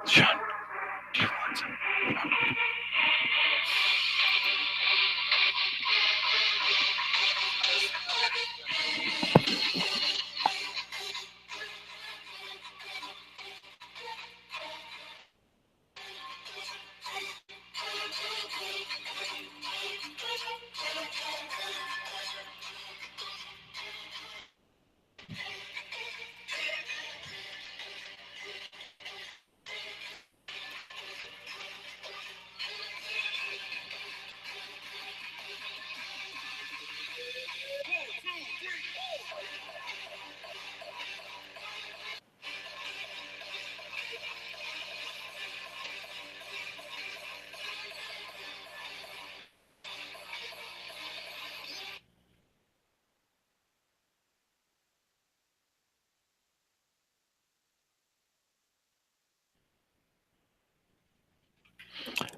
Sean, do you want some?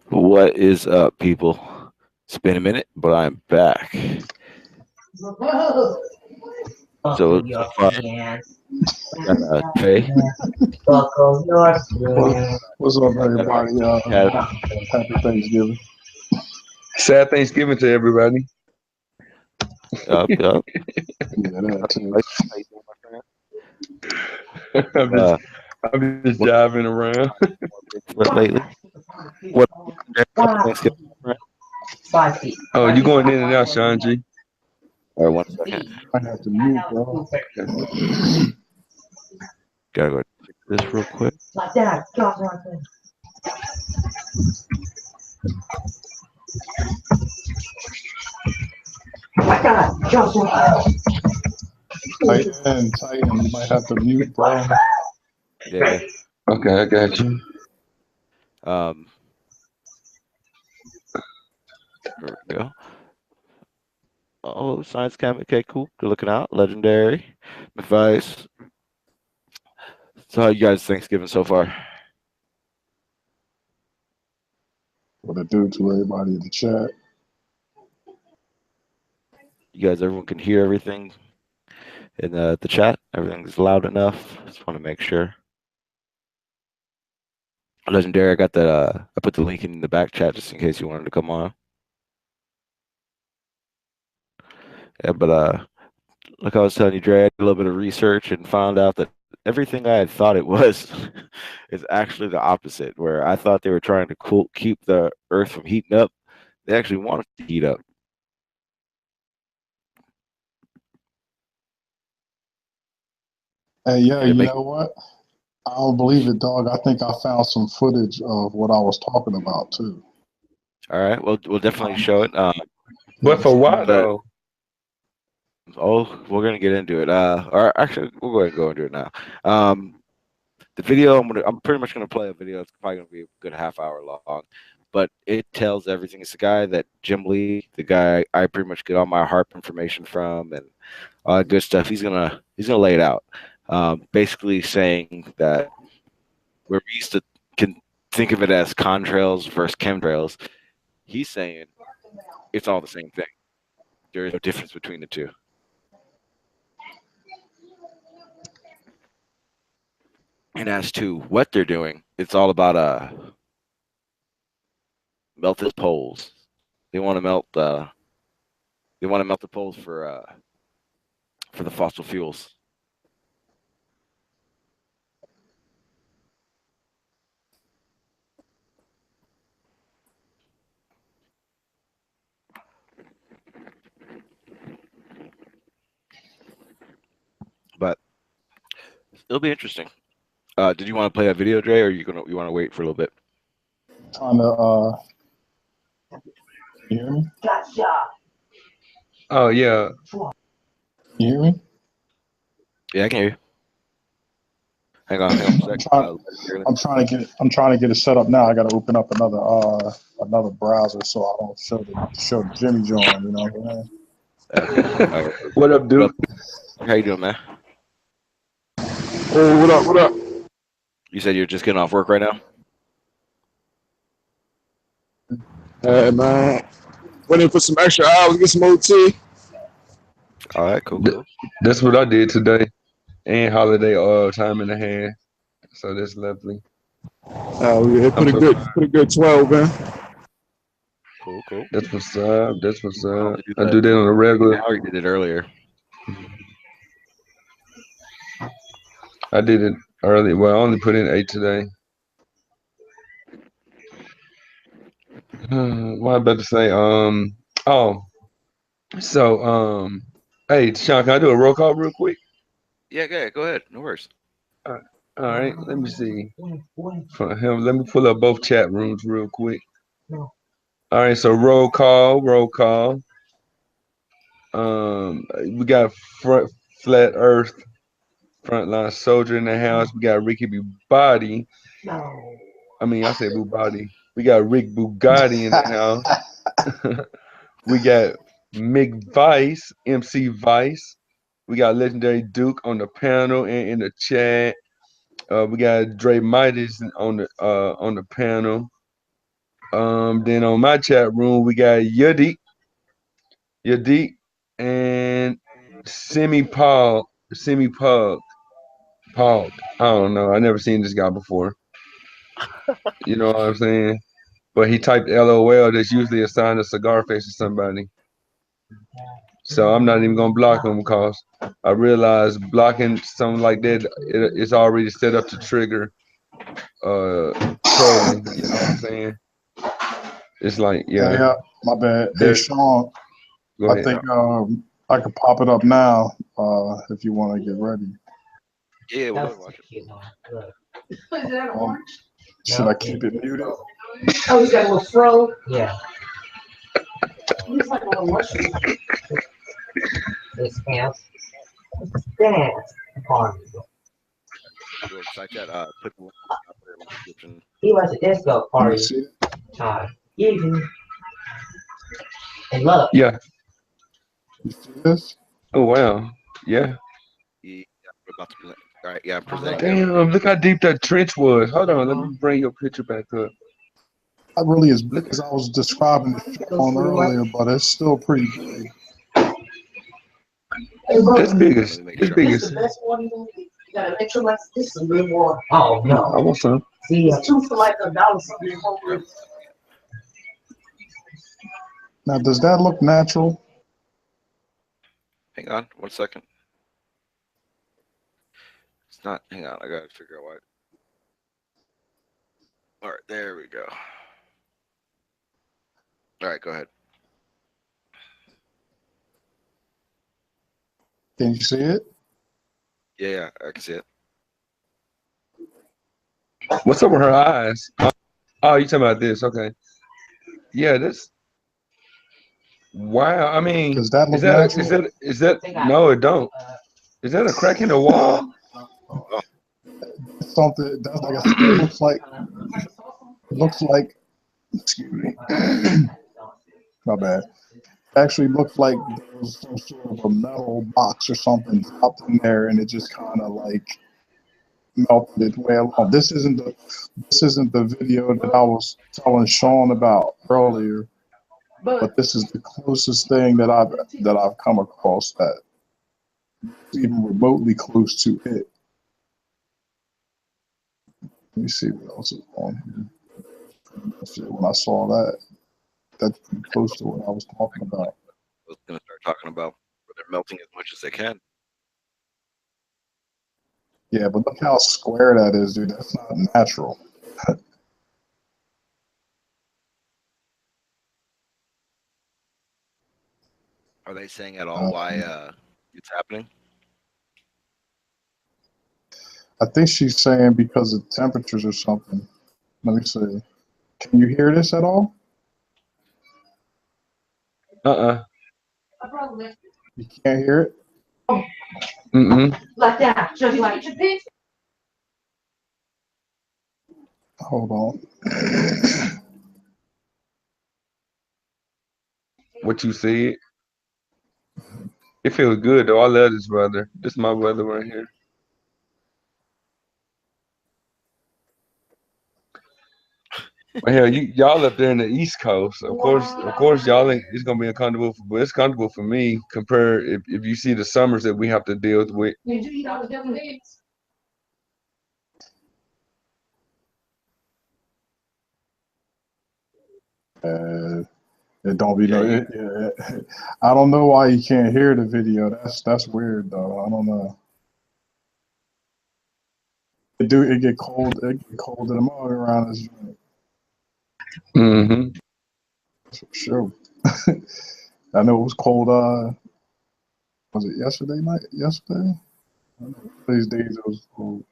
What is up, people? It's been a minute, but I'm back. So far, Faye. What's up, everybody? Happy Thanksgiving. Sad Thanksgiving to everybody. Yeah, that too. I'm just driving around. Lately, what? Oh, you going in and out, Sean G? All right, 1 second. I have to mute, bro. Gotta go check this real quick. Titan, you might have to mute, bro. Yeah. Okay, I got you. There we go. Oh, science cam. Okay, cool. Good looking out. Legendary. Advice. So, how you guys Thanksgiving so far? What to do to everybody in the chat? You guys, everyone can hear everything in the chat. Everything's loud enough. Just want to make sure. Legendary, I got that. I put the link in the back chat just in case you wanted to come on. Yeah, but like I was telling you, Dre, I did a little bit of research and found out that everything I had thought it was is actually the opposite. Where I thought they were trying to keep the Earth from heating up, they actually want it to heat up. Hey, yeah, you know what? I don't believe it, dog. I think I found some footage of what I was talking about too. All right, well, we'll definitely show it. But for what though? Oh, we're gonna get into it. Or actually, we'll go ahead and go into it now. The video, I'm pretty much gonna play a video. It's probably gonna be a good half hour long, but it tells everything. It's the guy that Jim Lee, the guy I pretty much get all my HARP information from, and all that good stuff. He's gonna lay it out. Basically saying that where we used to can think of it as ConTrails versus chemtrails, he's saying it's all the same thing. There is no difference between the two. And as to what they're doing, it's all about melt the poles. They want to melt the poles for the fossil fuels. But it'll be interesting. Did you want to play a video, Dre, or you want to wait for a little bit? Trying to you hear me? Oh yeah. You hear me? Yeah, I can hear you. Hang on a second. I'm trying to get it set up now. I got to open up another browser so I don't show the Jimmy John. You know what I'm saying? Right. What up, dude? How you doing, man? Hey, what up? You said you're just getting off work right now? Hey, man. Went in for some extra hours, get some OT. All right, cool. That's what I did today. And holiday time in the hand. So that's lovely. We hit put a good 12, man. Cool, cool. That's what's up. That's what's up. Do I do that on a regular. Now you did it earlier. I did it early. Well, I only put in 8 today. What I about to say? Oh, so hey, Sean, can I do a roll call real quick? Yeah, go ahead. No worries. All right, let me see. For him, let me pull up both chat rooms real quick. All right, so roll call, roll call. We got Flat Earth, Frontline Soldier in the house. We got Ricky Bugatti. I mean, I said Bugatti. We got Rick Bugatti in the house. We got Mick Vice, MC Vice. We got Legendary Duke on the panel and in the chat. We got Dre Midas on the panel. Then on my chat room we got Yadik, and Paul. I don't know. I never seen this guy before. You know what I'm saying? But he typed LOL. That's usually a sign of cigar face or somebody. So I'm not even gonna block him because I realize blocking something like that it's already set up to trigger trolling. You know what I'm saying? It's like Yeah, my bad. Hey, Sean, Go I ahead. think I could pop it up now if you want to get ready. Yeah, we'll watch it. Should I keep it muted? Oh, he's got a little fro? Yeah. He's like a little mushroom. This pants. Dance party. Side chat, put the link up there in the description. He was a disco party. Easy. And love. Yeah. You see this? Oh wow. Yeah. Yeah, we're about to. All right, yeah, I'm presenting. Damn, look how deep that trench was. Hold on, let me bring your picture back up. Not really as big as I was describing the Sean earlier, but it's still pretty big. That's biggest. It's biggest. The best one you gotta make sure like this is a good one. Oh no. I want some. See, it's two for like $1 something. Now, does that look natural? Hang on, 1 second. It's not. Hang on, I gotta figure out why. All right, there we go. All right, go ahead. Can you see it? Yeah, I can see it. What's up with her eyes? Oh, you talking about this? Okay. Yeah, this. Wow. I mean, does that look natural? Is that? No, it don't. Is that a crack in the wall? Something that's like I said, it looks like. Excuse me. My bad. Actually looks like there was some sort of a metal box or something dropped in there, and it just kind of like melted its way along. This isn't the video that I was telling Sean about earlier, but this is the closest thing that I've come across that even remotely close to it. Let me see what else is on here. When I saw that, that's pretty close to what I was talking about. I was gonna start talking about where they're melting as much as they can. Yeah, but look how square that is, dude. That's not natural. Are they saying at all why it's happening? I think she's saying because of temperatures or something. Let me see. Can you hear this at all? You can't hear it? Like that. So you like your picture? Hold on. What you see? It feels good though. I love this weather. This is my weather right here. Well, hell, y'all up there in the East Coast. Of course, y'all ain't. It's gonna be uncomfortable, but it's comfortable for me. Compared if you see the summers that we have to deal with. Did you eat all the devil eggs? It don't be no. I don't know why you can't hear the video. That's weird though. I don't know. It get cold. It get cold in the morning around this joint. Mm-hmm. That's for sure. I know it was cold. Was it yesterday night? Yesterday? I know these days it was cold.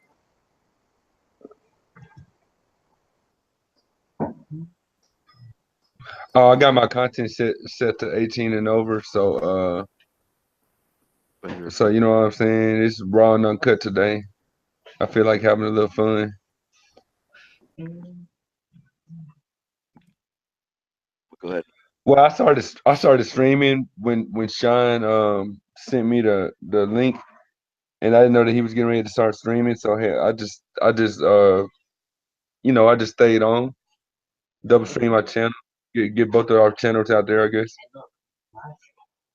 Oh, I got my content set to 18 and over, so you know what I'm saying. It's raw and uncut today. I feel like having a little fun. Go ahead. Well, I started streaming when Sean sent me the link, and I didn't know that he was getting ready to start streaming. So hey, I just you know, I just stayed on, double stream my channel, get both of our channels out there, I guess.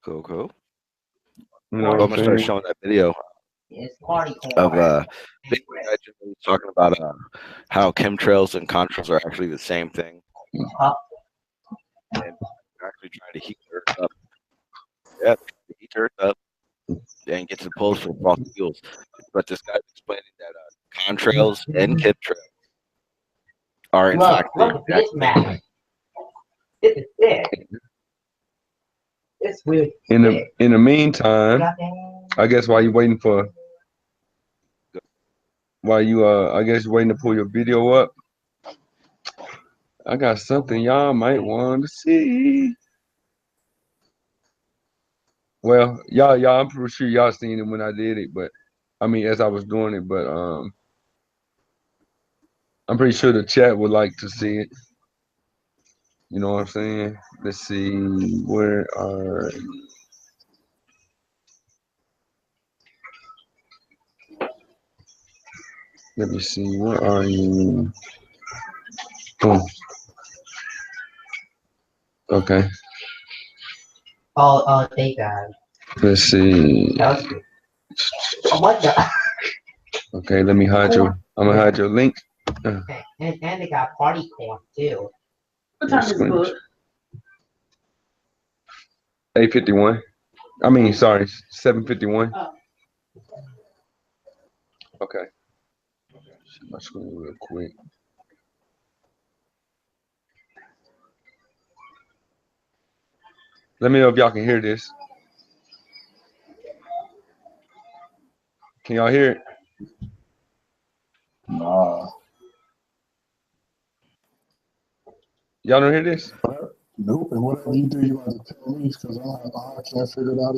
Cool. You know I'm what I'm gonna start saying? showing that video It's party corn. of big guy generally talking about how chemtrails and contrails are actually the same thing, and they're actually trying to heat the earth up. Yeah, heat the earth up and get to the poles for fossil fuels. But this guy's explaining that contrails and chemtrails are in fact the Look at this exact map. This is thick. It's weird. In the meantime, I guess while you I guess waiting to pull your video up, I got something y'all might want to see. Well, y'all, I'm pretty sure y'all seen it when I did it, but I mean, as I was doing it, but I'm pretty sure the chat would like to see it. You know what I'm saying? Let's see, where are? Let me see, where are you? Boom. Okay. Oh, thank God. Let's see. That was good. Oh, what the? Okay, let me hide your. I'm gonna hide your link. And they got party corn too. What time is it? 8:51. I mean, sorry, 7:51. Oh. Okay. Share my screen real quick. Let me know if y'all can hear this. Can y'all hear it? Nah. Y'all don't hear this? Nope. And whatever you do, you have to tell me because I can't figure it out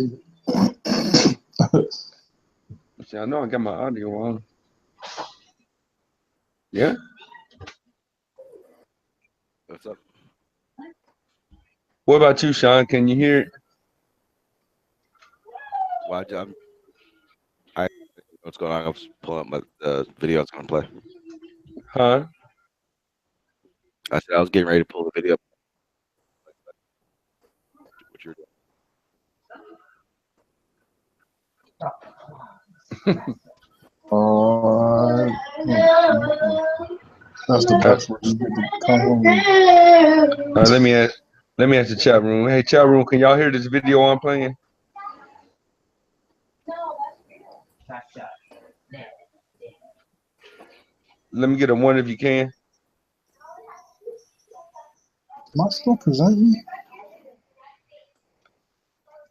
either. See, I know I got my audio on. Yeah. What's up? What about you, Sean? Can you hear it? Why? What's going on? I was pulling up my video. It's gonna play. Huh? I said I was getting ready to pull the video. What you're doing? That's the best way you get to come home. Let me ask the chat room. Hey, chat room, can y'all hear this video I'm playing? Let me get a one if you can. Am I still presenting?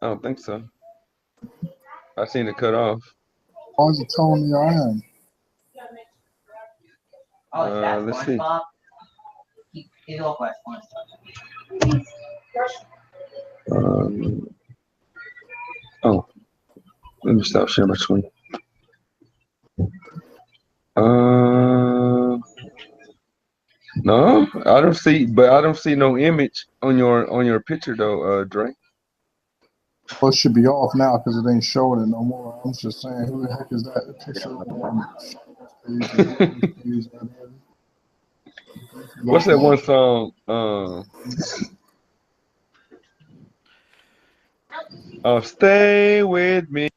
I don't think so. I seen it cut off. Why is it telling me I am? Let's see. Oh, let me stop sharing my screen. No, I don't see no image on your picture though, Dre. Well, it should be off now because it ain't showing it no more. I'm just saying, who the heck is that picture on What's that one song? Stay with me.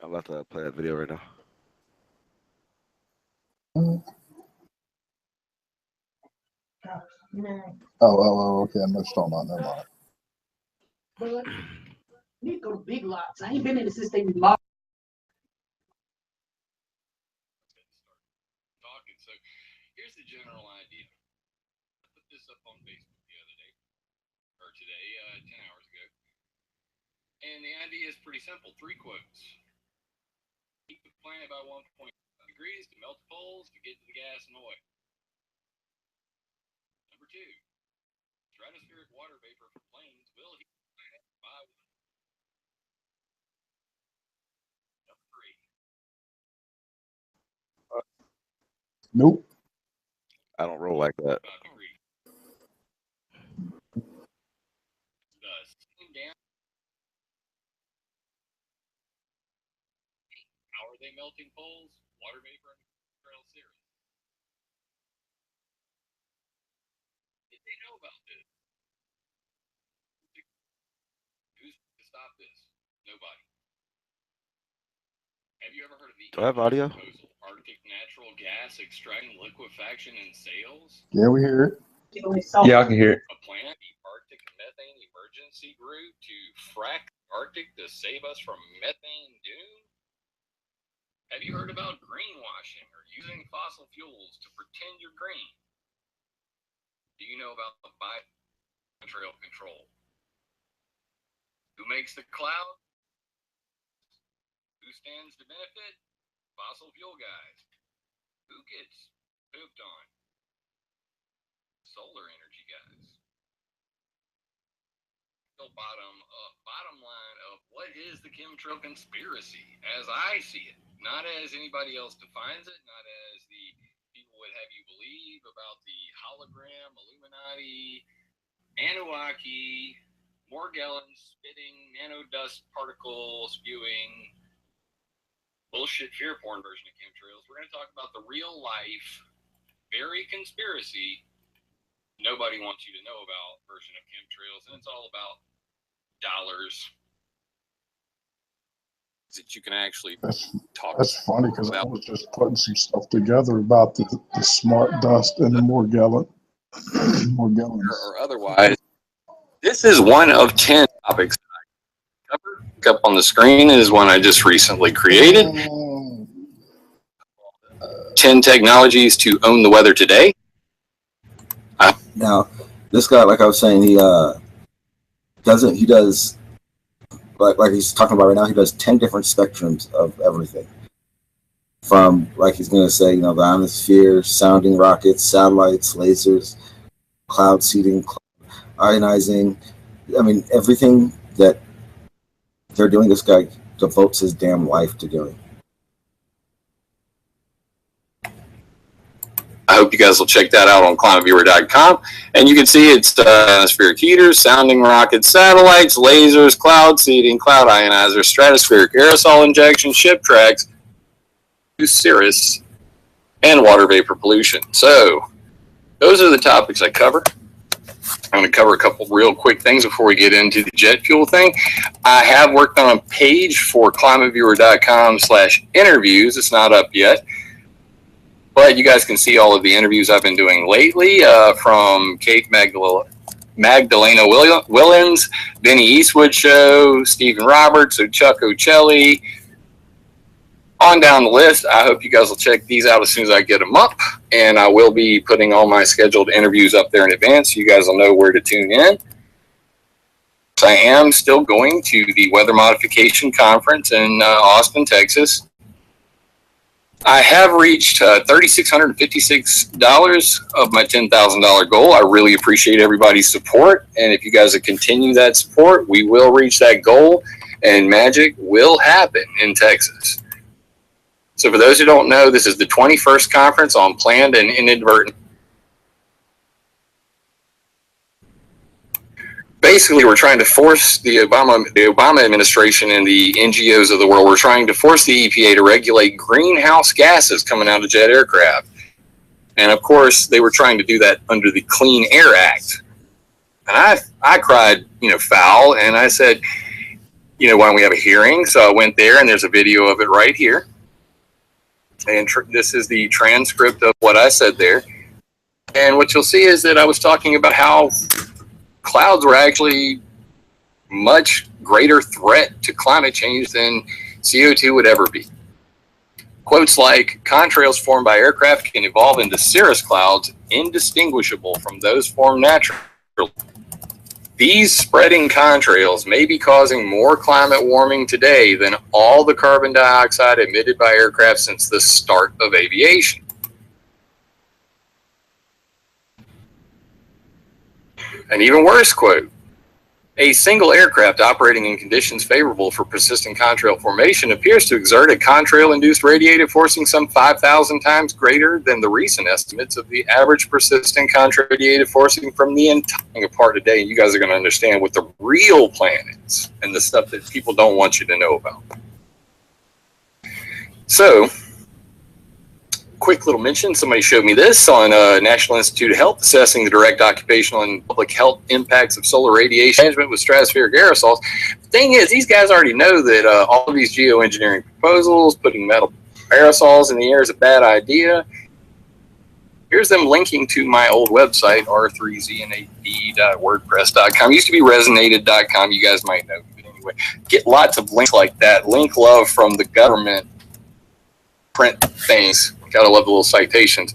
I'm about to play that video right now. Okay. I know you're talking about. Never mind. But you need to go to big lots. I ain't been in the system with lots. Talking. So here's the general idea. I put this up on Facebook the other day, or today, 10 hours ago. And the idea is pretty simple. 3 quotes. Heat the planet by 1.5 degrees to melt the poles to get to the gas and oil. Number 2, stratospheric water vapor from planes will heat the planet by 1. Number 3. Nope. I don't roll like that. 5 degrees. Thus, steam down. How are they melting poles? Water vapor and trail series. Did they know about this? Who's to stop this? Nobody. Have you ever heard of the Do I have audio? proposal? Arctic natural gas extraction, liquefaction, and sales? Yeah, we hear it. Yeah, I can hear it. A plan, the Arctic Methane Emergency Group, to frack the Arctic to save us from methane doom? Have you heard about greenwashing or using fossil fuels to pretend you're green? Do you know about the biotrail control? Who makes the cloud? Who stands to benefit? Fossil fuel guys. Who gets pooped on? Solar energy guys. The bottom line of what is the chemtrail conspiracy as I see it, not as anybody else defines it, not as the people would have you believe about the hologram, Illuminati, Anunnaki, Morgellon spitting, nanodust particle spewing, bullshit fear porn version of chemtrails. We're going to talk about the real life, very conspiracy, nobody wants you to know about version of chemtrails, and it's all about dollars that you can actually talk That's about. funny because I was just putting some stuff together about the smart dust and the Morgellons. Or otherwise. This is one of 10 topics that I cover. Up on the screen is one I just recently created. 10 technologies to own the weather today. Now, this guy, like I was saying, he does, like he's talking about right now, he does 10 different spectrums of everything. From, like he's going to say, the ionosphere, sounding rockets, satellites, lasers, cloud seeding, ionizing. I mean, everything that they're doing, this guy devotes his damn life to doing. I hope you guys will check that out on climateviewer.com. And you can see it's atmospheric heaters, sounding rockets, satellites, lasers, cloud seeding, cloud ionizers, stratospheric aerosol injection, ship tracks, cirrus, and water vapor pollution. So those are the topics I cover. I'm going to cover a couple real quick things before we get into the jet fuel thing. I have worked on a page for climateviewer.com/interviews. It's not up yet, but you guys can see all of the interviews I've been doing lately, from Kate Magdalena Williams, Benny Eastwood Show, Stephen Roberts, Chuck Ocelli, on down the list. I hope you guys will check these out as soon as I get them up, and I will be putting all my scheduled interviews up there in advance so you guys will know where to tune in. I am still going to the Weather Modification Conference in Austin, Texas. I have reached $3,656 of my $10,000 goal. I really appreciate everybody's support, and if you guys will continue that support, we will reach that goal, and magic will happen in Texas. So for those who don't know, this is the 21st conference on planned and inadvertent. Basically, we're trying to force the Obama administration and the NGOs of the world, we're trying to force the EPA to regulate greenhouse gases coming out of jet aircraft. And of course, they were trying to do that under the Clean Air Act. And I cried, foul, and I said, why don't we have a hearing? So I went there, and there's a video of it right here. And this is the transcript of what I said there. And what you'll see is that I was talking about how clouds were actually much greater threat to climate change than CO2 would ever be. Quotes like, "Contrails formed by aircraft can evolve into cirrus clouds indistinguishable from those formed naturally. These spreading contrails may be causing more climate warming today than all the carbon dioxide emitted by aircraft since the start of aviation." An even worse quote, "A single aircraft operating in conditions favorable for persistent contrail formation appears to exert a contrail-induced radiative forcing some 5,000 times greater than the recent estimates of the average persistent contrail radiative forcing from the entire part today." And you guys are going to understand what the real plan is and the stuff that people don't want you to know about. So, quick little mention, somebody showed me this on National Institute of Health assessing the direct occupational and public health impacts of solar radiation management with stratospheric aerosols. The thing is, these guys already know that all of these geoengineering proposals, putting metal aerosols in the air is a bad idea. Here's them linking to my old website, r3znad.wordpress.com. Used to be resonated.com, you guys might know. But anyway, get lots of links like that. Link love from the government print things. Gotta love the little citations.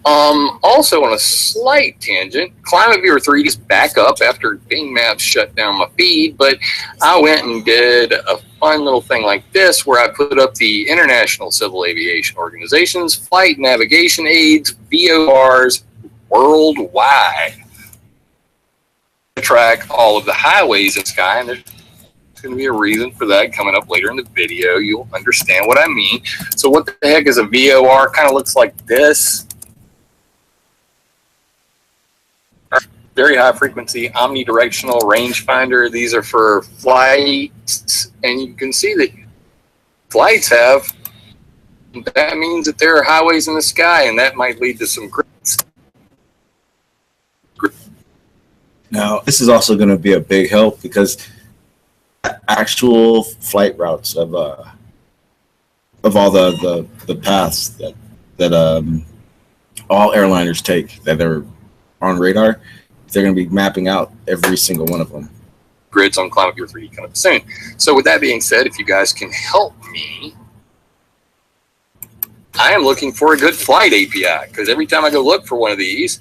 Also, on a slight tangent, Climate Viewer 3D is back up after Bing Maps shut down my feed, but I went and did a fun little thing like this where I put up the International Civil Aviation Organization's flight navigation aids, VORs, worldwide. To track all of the highways in the sky, and there's going to be a reason for that coming up later in the video. You'll understand what I mean. So what the heck is a VOR? Kind of looks like this. Very high frequency omnidirectional rangefinder. These are for flights, and you can see that flights have, that means that there are highways in the sky, and that might lead to some grids. Now, this is also going to be a big help because actual flight routes of all the paths that all airliners take that are on radar, they're going to be mapping out every single one of them. Grids on Climate Viewer 3D coming up soon. So with that being said, if you guys can help me, I am looking for a good flight API because every time I go look for one of these,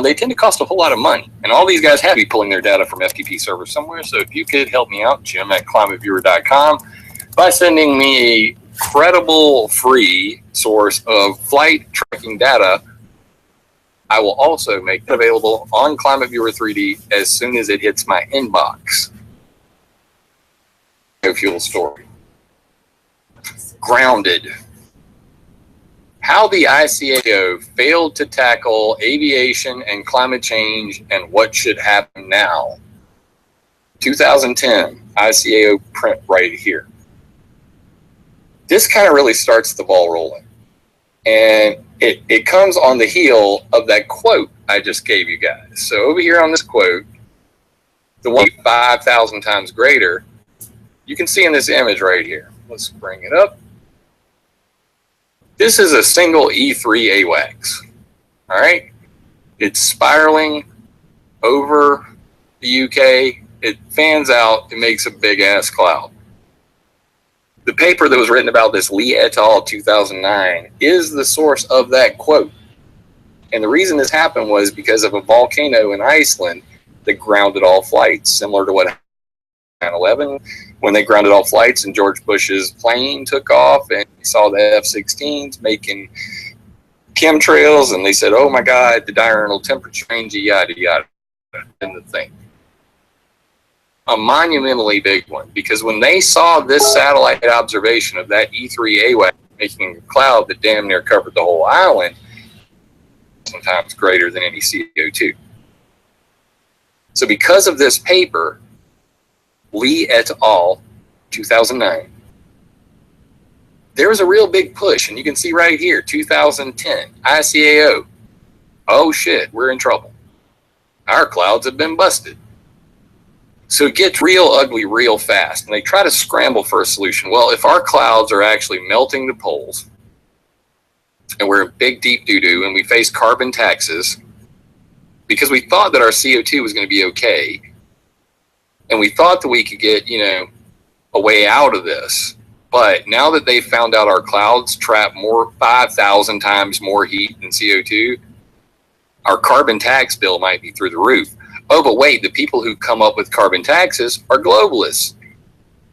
they tend to cost a whole lot of money. And all these guys have to be pulling their data from FTP servers somewhere. So if you could help me out, Jim@climateviewer.com, by sending me a credible free source of flight tracking data, I will also make it available on Climate Viewer 3D as soon as it hits my inbox. Fuel story. Grounded. How the ICAO failed to tackle aviation and climate change and what should happen now. 2010, ICAO print right here. This kind of really starts the ball rolling. And it comes on the heel of that quote I just gave you guys. So over here on this quote, the one 5,000 times greater, you can see in this image right here. Let's bring it up. This is a single E3 AWACS, all right? It's spiraling over the UK. It fans out. It makes a big-ass cloud. The paper that was written about this, Lee et al. 2009, is the source of that quote. And the reason this happened was because of a volcano in Iceland that grounded all flights, similar to what happened on 9/11, when they grounded all flights and George Bush's plane took off and he saw the F-16s making chemtrails, and they said, oh my God, the diurnal temperature change, yada, yada, and the thing. A monumentally big one, because when they saw this satellite observation of that E3 AWAC making a cloud that damn near covered the whole island, sometimes greater than any CO2. So because of this paper, Lee et al. 2009, there was a real big push, and you can see right here, 2010, ICAO. Oh shit, we're in trouble. Our clouds have been busted. So it gets real ugly real fast, and they try to scramble for a solution. Well, if our clouds are actually melting the poles, and we're in big deep doo-doo, and we face carbon taxes because we thought that our CO2 was going to be okay, and we thought that we could get, you know, a way out of this. But now that they've found out our clouds trap 5,000 times more heat than CO2, our carbon tax bill might be through the roof. Oh, but wait, the people who come up with carbon taxes are globalists.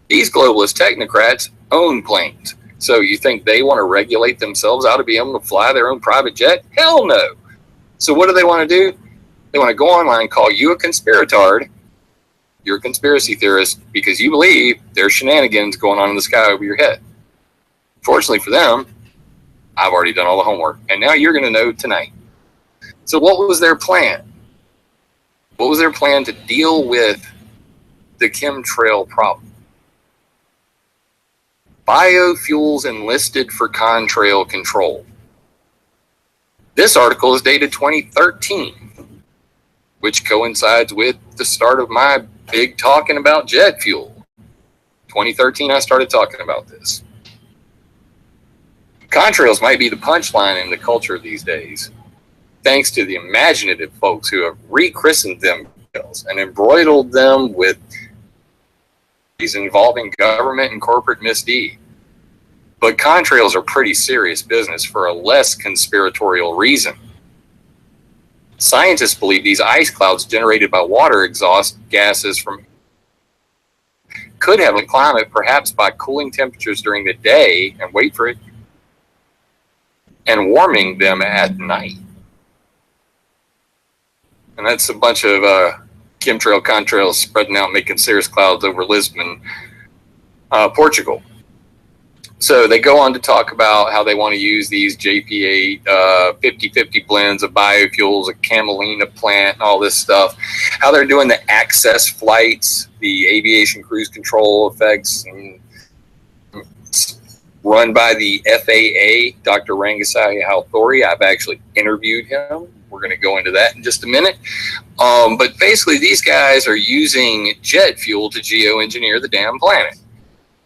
These globalist technocrats own planes. So you think they want to regulate themselves out of being able to fly their own private jet? Hell no. So what do they want to do? They want to go online, call you a conspiratard. You're a conspiracy theorist because you believe there's shenanigans going on in the sky over your head. Fortunately for them, I've already done all the homework, and now you're going to know tonight. So what was their plan? What was their plan to deal with the chemtrail problem? Biofuels enlisted for contrail control. This article is dated 2013, which coincides with the start of my big talking about jet fuel. 2013, I started talking about this. Contrails might be the punchline in the culture these days, thanks to the imaginative folks who have rechristened them and embroidered them with these involving government and corporate misdeed. But contrails are pretty serious business for a less conspiratorial reason. Scientists believe these ice clouds generated by water exhaust gases from could have a climate perhaps by cooling temperatures during the day, and wait for it, and warming them at night. And that's a bunch of chemtrail contrails spreading out, making cirrus clouds over Lisbon, Portugal. So they go on to talk about how they want to use these JP8 50-50 blends of biofuels, a camelina plant, and all this stuff. How they're doing the access flights, the aviation cruise control effects, and run by the FAA, Dr. Rangasai Halthori. I've actually interviewed him. We're going to go into that in just a minute. But basically, these guys are using jet fuel to geoengineer the damn planet.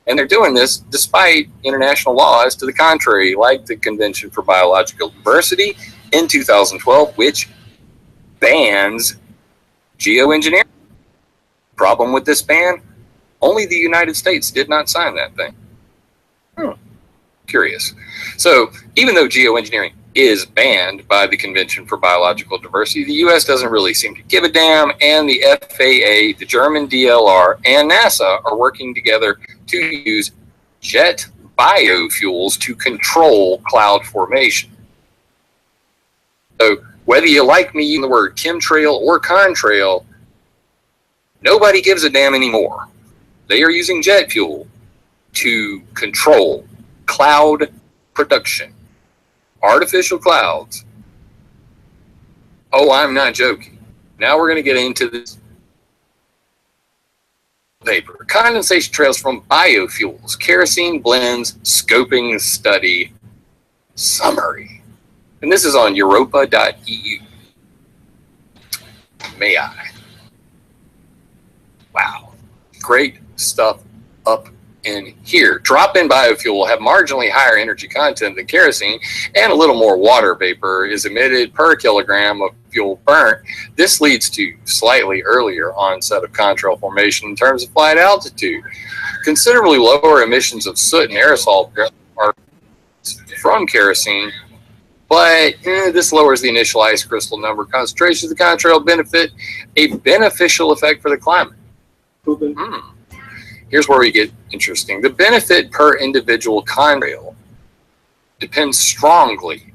And they're doing this despite international laws to the contrary, like the Convention for Biological Diversity in 2012, which bans geoengineering. Problem with this ban? Only the United States did not sign that thing. Curious. So even though geoengineering is banned by the Convention for Biological Diversity, the U.S. doesn't really seem to give a damn, and the FAA, the German DLR, and NASA are working together to use jet biofuels to control cloud formation. So whether you like me using the word chemtrail or contrail, nobody gives a damn anymore. They are using jet fuel to control cloud production. Artificial clouds. Oh, I'm not joking. Now we're going to get into this paper. Condensation trails from biofuels, kerosene blends, scoping study summary. And this is on europa.eu. May I? Wow. Great stuff up in here. Drop-in biofuel will have marginally higher energy content than kerosene, and a little more water vapor is emitted per kilogram of fuel burnt. This leads to slightly earlier onset of contrail formation in terms of flight altitude. Considerably lower emissions of soot and aerosol are from kerosene, but this lowers the initial ice crystal number concentrations of the contrail benefit, a beneficial effect for the climate. Here's where we get interesting. The benefit per individual contrail depends strongly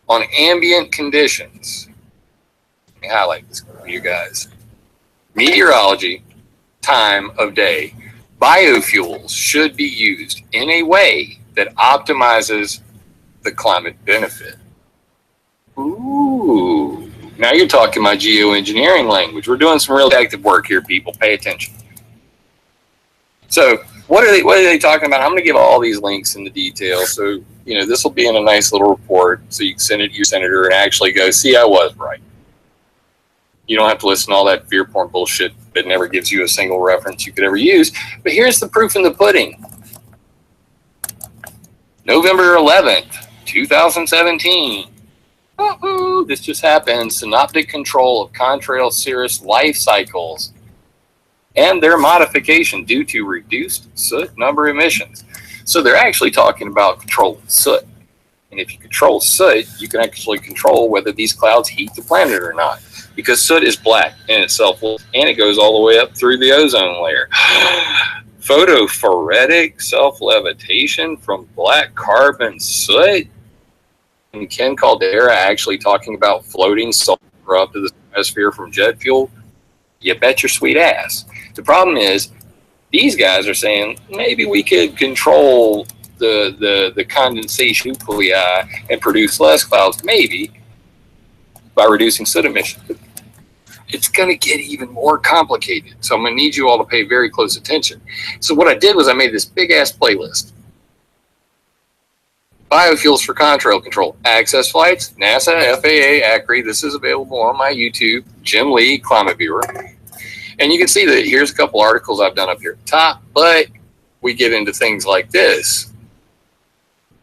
on ambient conditions. Let me highlight this for you guys. Meteorology, time of day. Biofuels should be used in a way that optimizes the climate benefit. Ooh, now you're talking my geoengineering language. We're doing some real active work here, people. Pay attention. So what are they talking about? I'm going to give all these links in the details. So, you know, this will be in a nice little report so you can send it to your senator and actually go, see, I was right. You don't have to listen to all that fear porn bullshit that never gives you a single reference you could ever use. But here's the proof in the pudding. November 11th, 2017. Woohoo! This just happened. Synoptic control of ConTrails cirrus life cycles and their modification due to reduced soot number emissions. So they're actually talking about controlling soot. And if you control soot, you can actually control whether these clouds heat the planet or not. Because soot is black in itself, and it goes all the way up through the ozone layer. Photophoretic self-levitation from black carbon soot. And Ken Caldera actually talking about floating sulfur up to the atmosphere from jet fuel. You bet your sweet ass. The problem is, these guys are saying maybe we could control the condensation nuclei and produce less clouds, maybe, by reducing soot emissions. It's going to get even more complicated. So I'm going to need you all to pay very close attention. So what I did was I made this big-ass playlist. Biofuels for contrail control. Access flights, NASA, FAA, ACRI. This is available on my YouTube, Jim Lee, Climate Viewer. And you can see that here's a couple articles I've done up here at the top, but we get into things like this.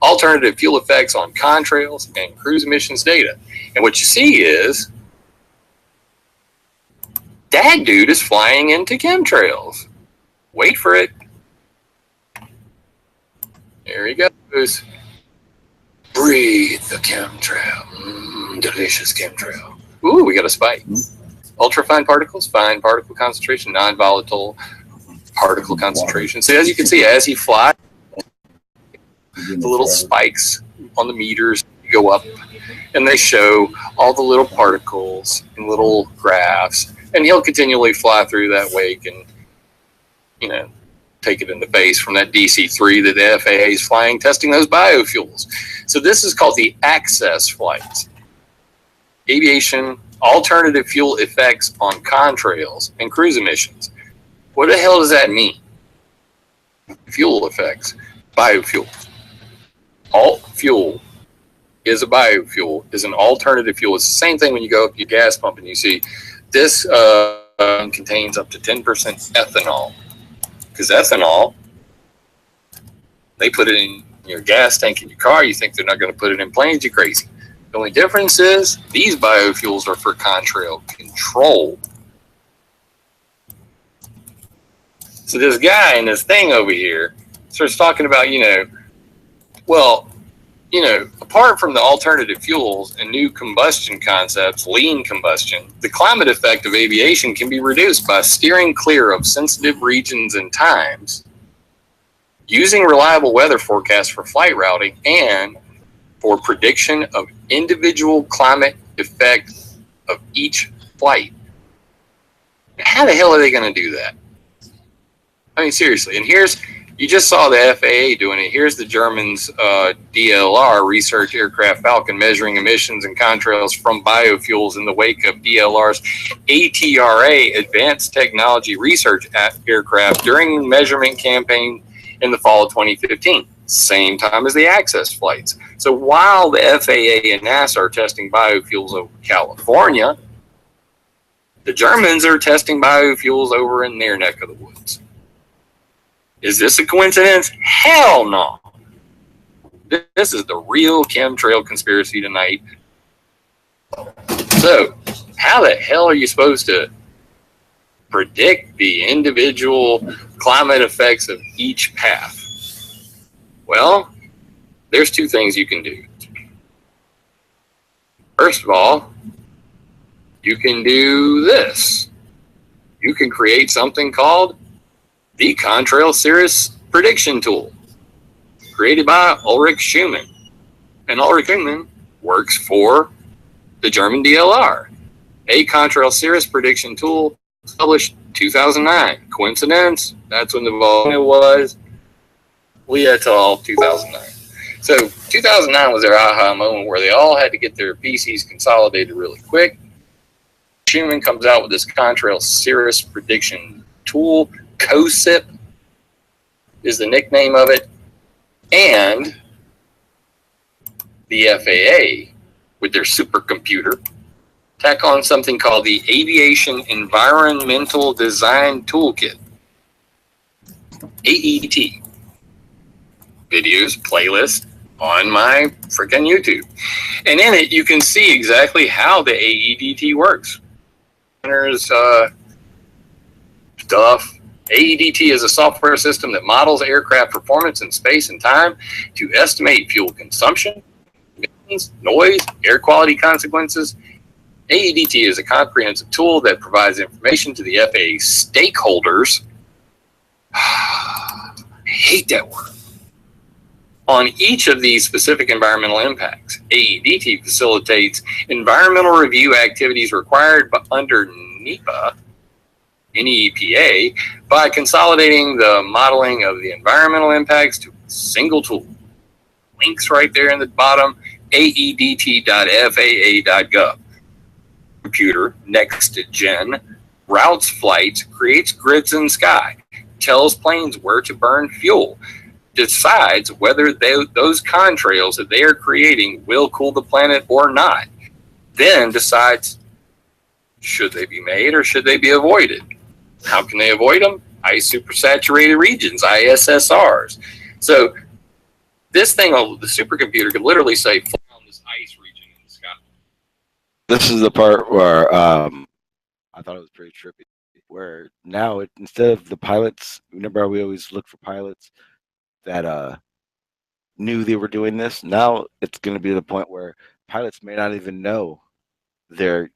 Alternative fuel effects on contrails and cruise emissions data. And what you see is that dude is flying into chemtrails. Wait for it. There he goes. Breathe the chemtrail. Delicious chemtrail. Ooh, we got a spike. Ultrafine particles, fine particle concentration, non-volatile particle concentration. So as you can see, as he flies, the little spikes on the meters go up, and they show all the little particles and little graphs. And he'll continually fly through that wake and, you know, take it in the face from that DC-3 that the FAA is flying, testing those biofuels. So this is called the access flights. Aviation alternative fuel effects on contrails and cruise emissions. What the hell does that mean? Fuel effects. Biofuel. Alt fuel is a biofuel, is an alternative fuel. It's the same thing when you go up your gas pump and you see this contains up to 10% ethanol. Because ethanol, they put it in your gas tank in your car. You think they're not going to put it in planes? You're crazy. The only difference is these biofuels are for contrail control. So this guy in this thing over here starts talking about, apart from the alternative fuels and new combustion concepts, lean combustion, the climate effect of aviation can be reduced by steering clear of sensitive regions and times, using reliable weather forecasts for flight routing, and for prediction of individual climate effect of each flight. How the hell are they going to do that? I mean, seriously. And you just saw the FAA doing it. Here's the Germans' DLR, Research Aircraft Falcon, measuring emissions and contrails from biofuels in the wake of DLR's ATRA, Advanced Technology Research Aircraft, during measurement campaign in the fall of 2015. Same time as the access flights. So while the FAA and NASA are testing biofuels over California, the Germans are testing biofuels over in their neck of the woods. Is this a coincidence? Hell no. This is the real chemtrail conspiracy tonight. So, how the hell are you supposed to predict the individual climate effects of each path? Well, there's two things you can do. First of all, you can do this. You can create something called the ConTrails cirrus prediction tool, created by Ulrich Schumann. And Ulrich Schumann works for the German DLR. A ConTrails cirrus prediction tool published 2009. Coincidence? That's when the volume was. We had till 2009. So 2009 was their aha moment where they all had to get their PCs consolidated really quick. Schumann comes out with this ConTrails cirrus prediction tool. COSIP is the nickname of it. And the FAA, with their supercomputer, tack on something called the Aviation Environmental Design Toolkit, AET. Videos, playlists, on my freaking YouTube. And in it, you can see exactly how the AEDT works. There's stuff. AEDT is a software system that models aircraft performance in space and time to estimate fuel consumption, emissions, noise, air quality consequences. AEDT is a comprehensive tool that provides information to the FAA stakeholders. I hate that word. On each of these specific environmental impacts. AEDT facilitates environmental review activities required under NEPA, NEPA, by consolidating the modeling of the environmental impacts to a single tool. Links right there in the bottom, aedt.faa.gov. Computer, next to Gen, routes flights, creates grids in sky, tells planes where to burn fuel, decides whether those contrails that they are creating will cool the planet or not, then decides should they be made or should they be avoided. How can they avoid them? Ice supersaturated regions, ISSRs. So this thing, the supercomputer could literally say, fly on this ice region in the sky. This is the part where I thought it was pretty trippy. Where now, instead of the pilots, remember how we always look for pilots that knew they were doing this? Now it's going to be the point where pilots may not even know they're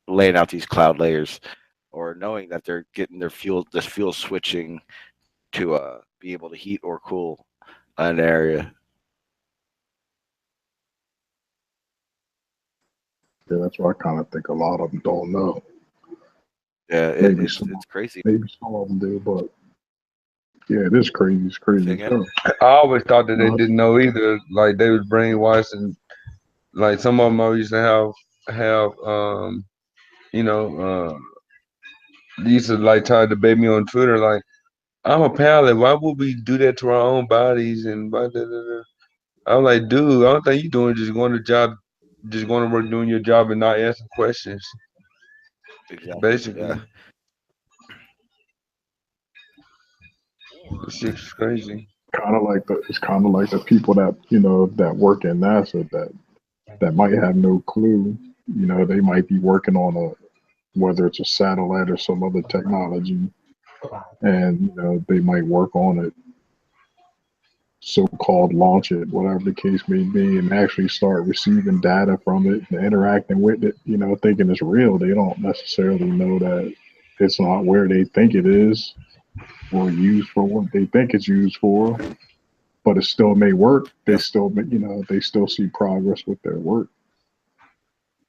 laying out these cloud layers, or knowing that they're getting their fuel switching to be able to heat or cool an area. Yeah, that's why I kind of think a lot of them don't know. Yeah, it's crazy. Maybe some of them do, but yeah, it is crazy. It's crazy. I always thought that they didn't know either. Like they was brainwashed, and like some of them I used to have you know they used to like try to debate me on Twitter like, I'm a pilot, why would we do that to our own bodies? And blah, blah, blah, blah. I'm like, dude, I don't think you're doing just going to work doing your job and not asking questions. Exactly. Basically. Yeah. This shit's crazy. It's kind of like the people that that work in NASA that might have no clue. They might be working on whether it's a satellite or some other technology, and they might work on it, so-called launch it, whatever the case may be, and actually start receiving data from it and interacting with it, thinking it's real. They don't necessarily know that it's not where they think it is or used for what they think it's used for, but it still may work. They still, they still see progress with their work.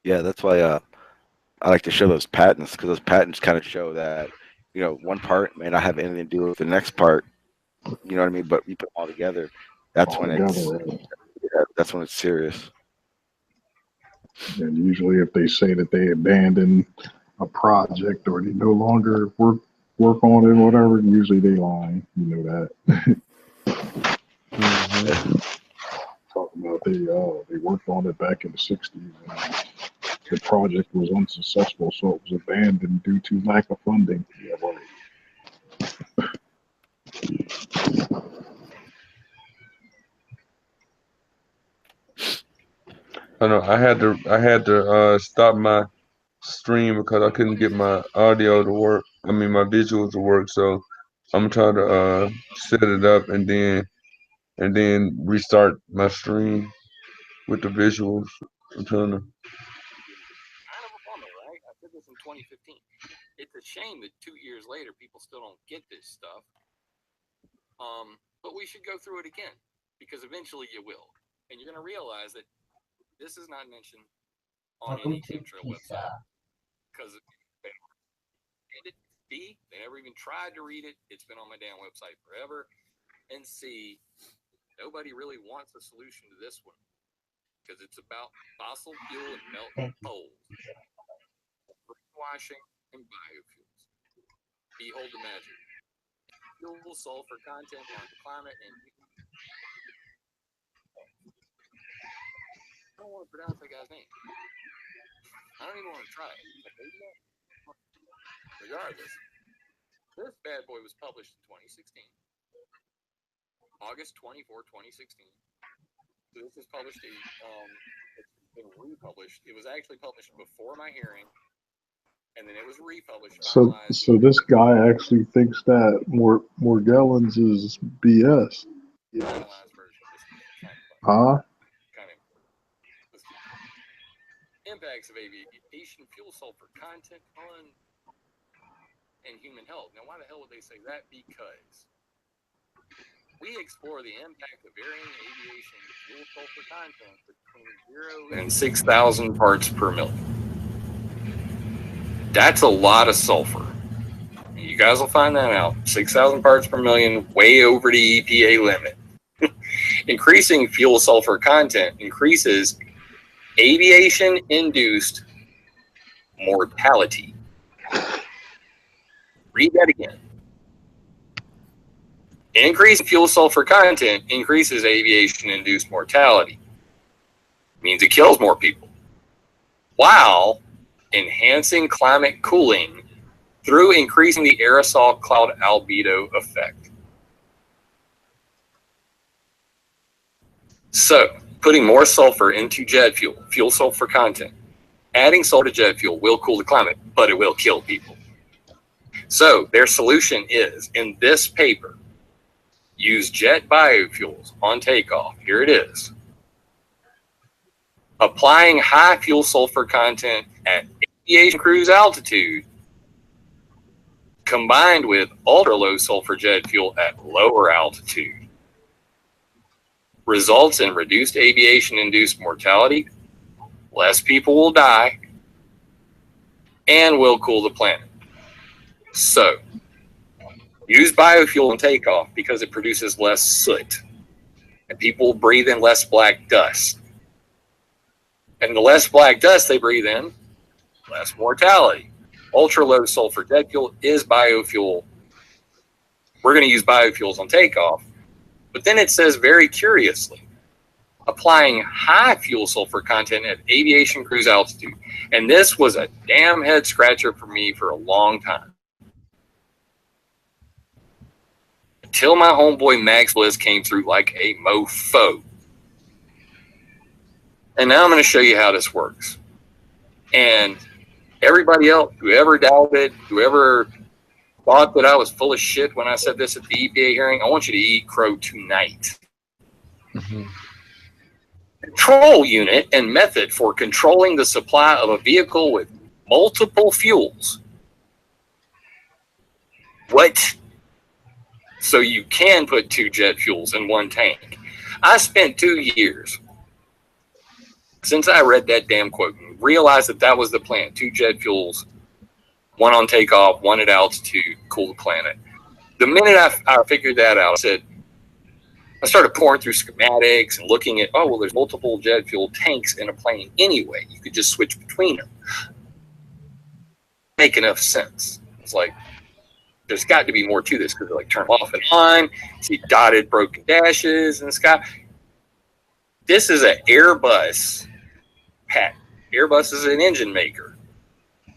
Yeah, that's why I like to show those patents, because those patents kind of show that one part may not have anything to do with the next part. You know what I mean? But you put them all together. That's when that's when it's serious. And usually, if they say that they abandon a project or they no longer work on it, or whatever, usually they lying. You know that. Talking about they worked on it back in the '60s. And the project was unsuccessful, so it was abandoned due to lack of funding. Yeah, right. I know I had to stop my stream because I couldn't get my audio to work. I mean my visuals to work. So I'm trying to set it up and then restart my stream with the visuals. I'm trying to. Kind of a bummer, right? I did this in 2015. It's a shame that 2 years later people still don't get this stuff. But we should go through it again, because eventually you will, and you're going to realize that this is not mentioned on any chemtrail website, because B, they never even tried to read it. It's been on my damn website forever. And C, nobody really wants a solution to this one, because it's about fossil fuel and melting poles, greenwashing, and biofuels. Behold the magic. Fuel sulfur content on climate and I don't want to pronounce that guy's name. I don't even want to try it. Regardless, this bad boy was published in 2016. August 24, 2016. So this was published. It's been republished. It was actually published before my hearing, and then it was republished. So this guy actually thinks that Morgellons is BS. Finalized version. This is kind of fun. Huh? Kind of. Impacts of aviation fuel sulfur content on and human health. Now, why the hell would they say that? Because we explore the impact of varying aviation fuel sulfur content between 0 and 6,000 parts per million. That's a lot of sulfur. You guys will find that out. 6,000 parts per million, way over the EPA limit. Increasing fuel sulfur content increases aviation-induced mortality. Read that again. Increasing fuel sulfur content increases aviation-induced mortality. Means it kills more people, while enhancing climate cooling through increasing the aerosol cloud albedo effect. So, putting more sulfur into jet fuel, fuel sulfur content, adding sulfur to jet fuel will cool the climate, but it will kill people. So, their solution is, in this paper, use jet biofuels on takeoff. Here it is. Applying high fuel sulfur content at aviation cruise altitude combined with ultra low sulfur jet fuel at lower altitude results in reduced aviation-induced mortality, less people will die, and will cool the planet. So, use biofuel on takeoff because it produces less soot, and people breathe in less black dust. And the less black dust they breathe in, less mortality. Ultra low sulfur jet fuel is biofuel. We're going to use biofuels on takeoff. But then it says very curiously, applying high fuel sulfur content at aviation cruise altitude. And this was a damn head scratcher for me for a long time. Until my homeboy Max Bliss came through like a mofo. And now I'm going to show you how this works. And everybody else, whoever doubted, whoever thought that I was full of shit when I said this at the EPA hearing, I want you to eat crow tonight. Mm-hmm. Control unit and method for controlling the supply of a vehicle with multiple fuels. What? So you can put 2 jet fuels in one tank. I spent 2 years since I read that damn quote and realized that that was the plan. 2 jet fuels, 1 on takeoff, 1 at altitude, cool the planet. The minute I figured that out, I started pouring through schematics and looking at, oh, well, there's multiple jet fuel tanks in a plane anyway. You could just switch between them. Make enough sense. It's like, there's got to be more to this because they're like turn off and on. See dotted broken dashes in the sky. This is an Airbus patent. Airbus is an engine maker.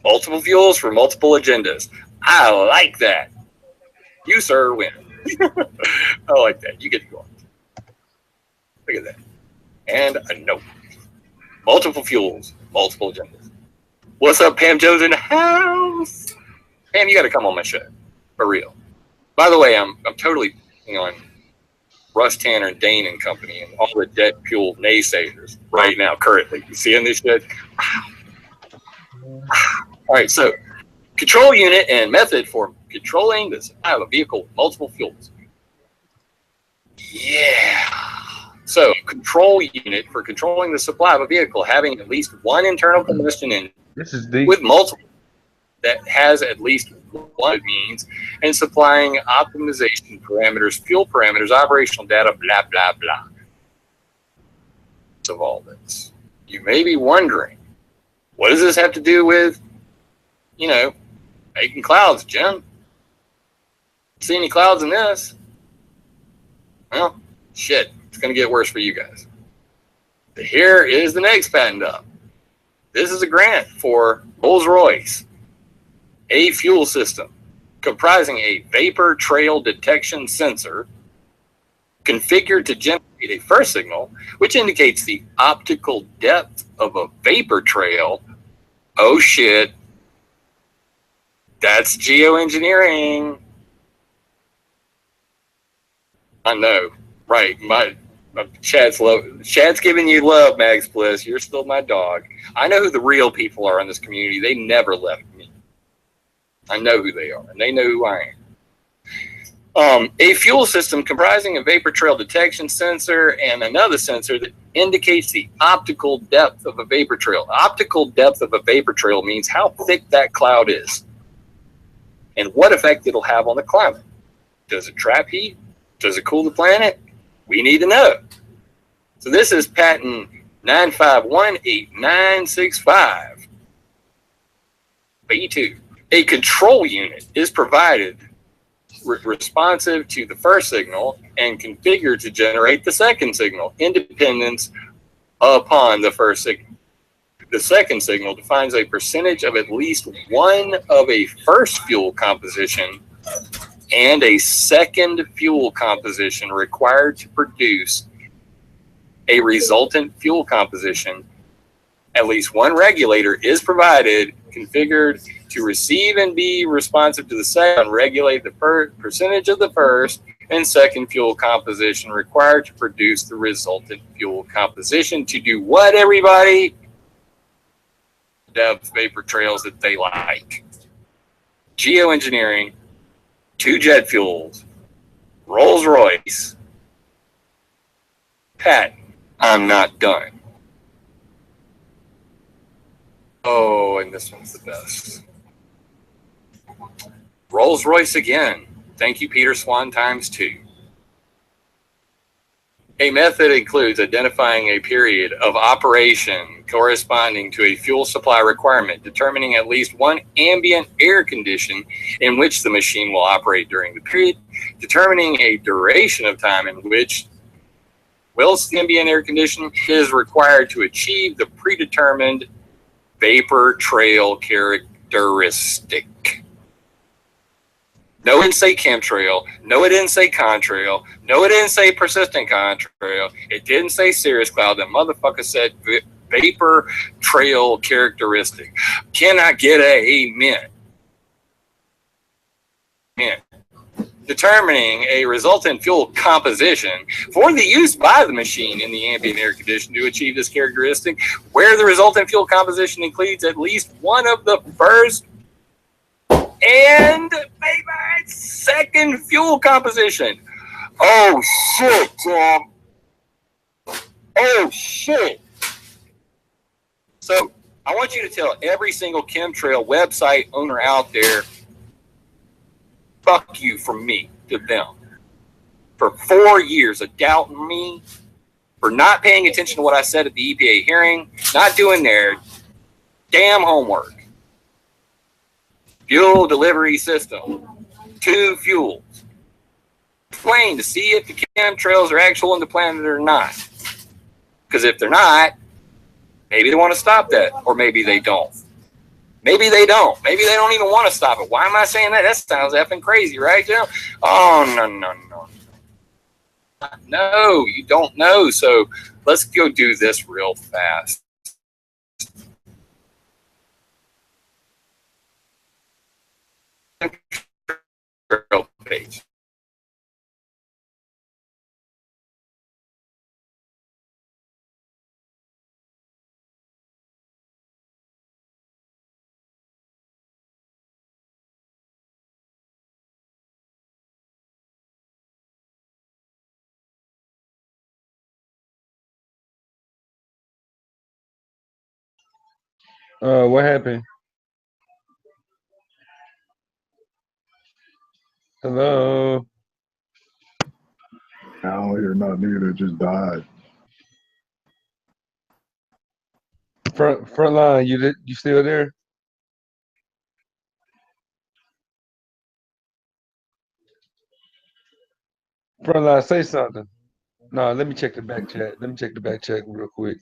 Multiple fuels for multiple agendas. I like that. You, sir, win. I like that. You get to go on. Look at that. And a note. Multiple fuels, multiple agendas. What's up, Pam Jones in the house? Pam, you got to come on my show. For real. By the way, I'm totally on Russ Tanner and Dane and Company and all the jet fuel naysayers right now, currently. You seeing this shit? All right, so control unit and method for controlling the supply of a vehicle with multiple fuels. Yeah. So control unit for controlling the supply of a vehicle having at least 1 internal combustion engine with multiple that has at least 1 means and supplying optimization parameters, fuel parameters, operational data, blah, blah, blah. Of all this. You may be wondering, what does this have to do with, making clouds, Jim? See any clouds in this? Well, shit, it's going to get worse for you guys. But here is the next patent up. This is a grant for Rolls-Royce, a fuel system comprising a vapor trail detection sensor configured to generate a first signal, which indicates the optical depth of a vapor trail. Oh shit, that's geoengineering. I know, right? My Chad's giving you love, Max Bliss. You're still my dog. I know who the real people are in this community. They never left me. I know who they are, and they know who I am. A fuel system comprising a vapor trail detection sensor and another sensor that indicates the optical depth of a vapor trail. Optical depth of a vapor trail means how thick that cloud is and what effect it'll have on the climate. Does it trap heat? Does it cool the planet? We need to know. So this is patent 9518965. B2. A control unit is provided responsive to the first signal and configured to generate the second signal, independence upon the first signal. The second signal defines a percentage of at least one of a first fuel composition and a second fuel composition required to produce a resultant fuel composition. At least one regulator is provided, configured to receive and be responsive to the second, regulate the percentage of the first and second fuel composition required to produce the resultant fuel composition to do what, everybody? Depth vapor trails that they like. Geoengineering, 2 jet fuels, Rolls-Royce, patent. I'm not done. Oh, and this one's the best. Rolls-Royce again. Thank you, Peter Swan, ×2. A method includes identifying a period of operation corresponding to a fuel supply requirement, determining at least one ambient air condition in which the machine will operate during the period, determining a duration of time in which whilst the ambient air condition is required to achieve the predetermined vapor trail characteristic. No, it didn't say chemtrail. No, it didn't say contrail. No, it didn't say persistent contrail. It didn't say cirrus cloud. The motherfucker said vapor trail characteristic. Can I get a amen? Amen. Determining a resultant fuel composition for the use by the machine in the ambient air condition to achieve this characteristic, where the resultant fuel composition includes at least one of the first and maybe second fuel composition. Oh shit, Tom. Oh shit. So I want you to tell every single chemtrail website owner out there, fuck you from me to them. For 4 years of doubting me, for not paying attention to what I said at the EPA hearing, not doing their damn homework. Fuel delivery system, 2 fuels. Explain to see if the chemtrails are actual on the planet or not. Because if they're not, maybe they want to stop that, or maybe they don't. Maybe they don't. Maybe they don't even want to stop it. Why am I saying that? That sounds effing crazy, right, Jim? Oh, no. No, you don't know. So let's go do this real fast. Page. What happened? Hello. I don't hear nothing either. It just died. Frontline, you still there? Frontline, say something. No, let me check the back chat. Let me check the back chat real quick.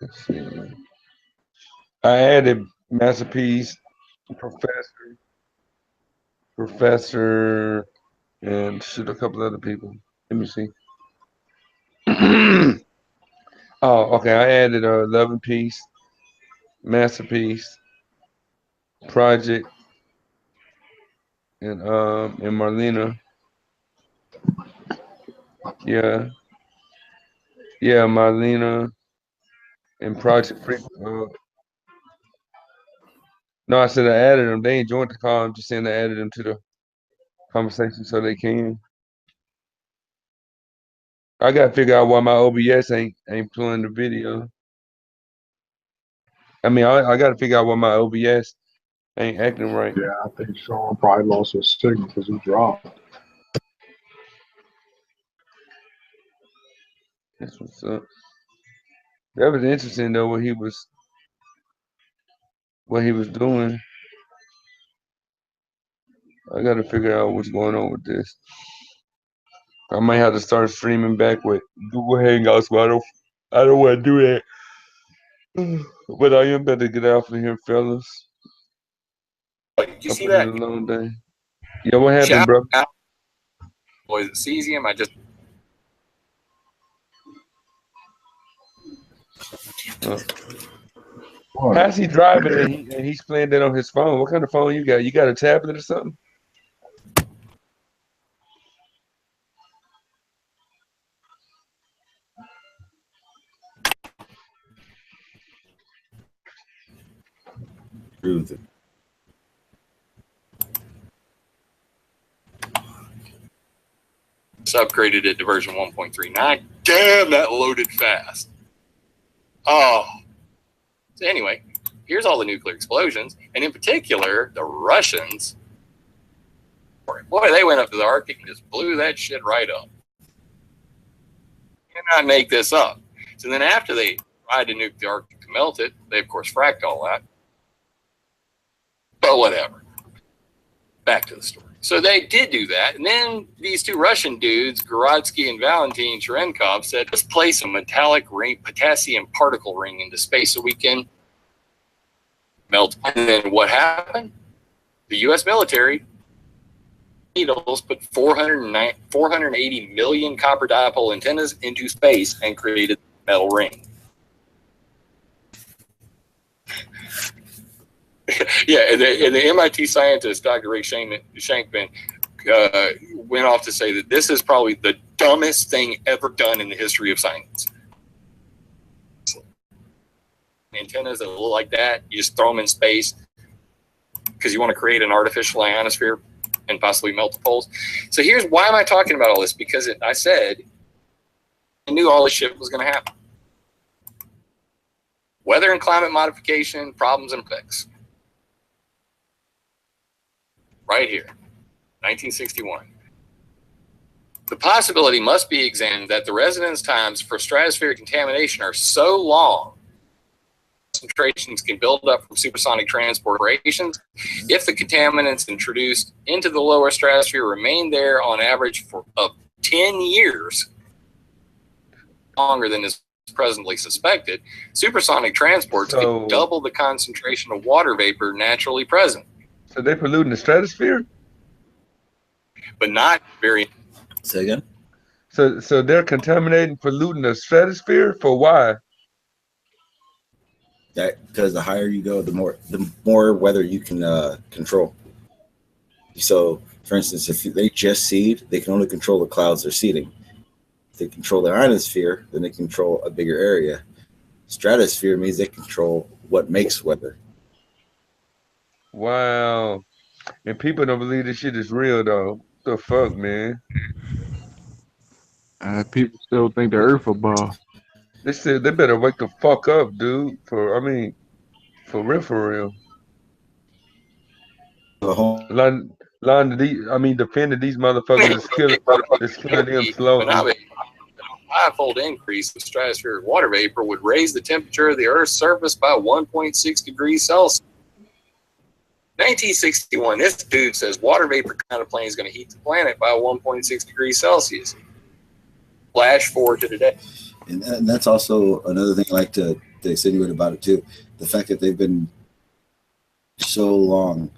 Let's see. I added Masterpiece, Professor. professor, and shoot a couple other people. Let me see. Oh, okay. I added a Love and Peace, Masterpiece, Project, and Marlena. Yeah, yeah, Marlena and Project Freak. No, I said I added them. They ain't joined the call. I'm just saying I added them to the conversation so they can. I gotta figure out why my OBS ain't playing the video. I mean, I gotta figure out why my OBS ain't acting right. Yeah, I think Sean probably lost his signal because he dropped. That's what's up. That was interesting though what he was doing. I gotta figure out what's going on with this. I might have to start streaming back with Google Hangouts, but I don't want to do that. But I am better get out from here, fellas. Did you I've see been that? a long day. Yeah, what happened, Shout bro? out. Boys at Cesium, I just How's he driving and he's playing that on his phone? What kind of phone you got? You got a tablet or something? Truth. upgraded it to version 1.39. Damn, that loaded fast. Oh. So anyway, here's all the nuclear explosions, and in particular, the Russians. Boy, they went up to the Arctic and just blew that shit right up. You cannot make this up. So then after they tried to nuke the Arctic to melt it, they of course fracked all that. But whatever. Back to the story. So they did do that, and then these two Russian dudes, Gorodsky and Valentin Cherenkov, said, let's place a metallic ring, potassium particle ring into space so we can melt. And then what happened? The U.S. military needles put 480 million copper dipole antennas into space and created the metal ring. Yeah, and the MIT scientist, Dr. Rick Shankman, went off to say that this is probably the dumbest thing ever done in the history of science. Antennas that look like that, you just throw them in space because you want to create an artificial ionosphere and possibly melt the poles. So here's why am I talking about all this? Because I said I knew all this shit was going to happen. Weather and climate modification, problems and effects. Right here, 1961. The possibility must be examined that the residence times for stratospheric contamination are so long, concentrations can build up from supersonic transport operations if the contaminants introduced into the lower stratosphere remain there on average for 10 years, longer than is presently suspected. Supersonic transports could double the concentration of water vapor naturally present. So they're polluting the stratosphere? But not very. Say again? So they're contaminating, polluting the stratosphere for why? That because the higher you go, the more weather you can control. So, for instance, if they just seed, they can only control the clouds they're seeding. If they control the ionosphere, then they control a bigger area. Stratosphere means they control what makes weather. Wow. And people don't believe this shit is real, though. The fuck, man? People still think the Earth a ball. They said they better wake the fuck up, dude. For real. Defending these motherfuckers is killing them slowly. A 5-fold increase in stratospheric water vapor would raise the temperature of the Earth's surface by 1.6 degrees Celsius. 1961, this dude says water vapor kind of plane is going to heat the planet by 1.6 degrees Celsius. Flash forward to today. And that's also another thing I like to insinuate about it too. The fact that they've been so long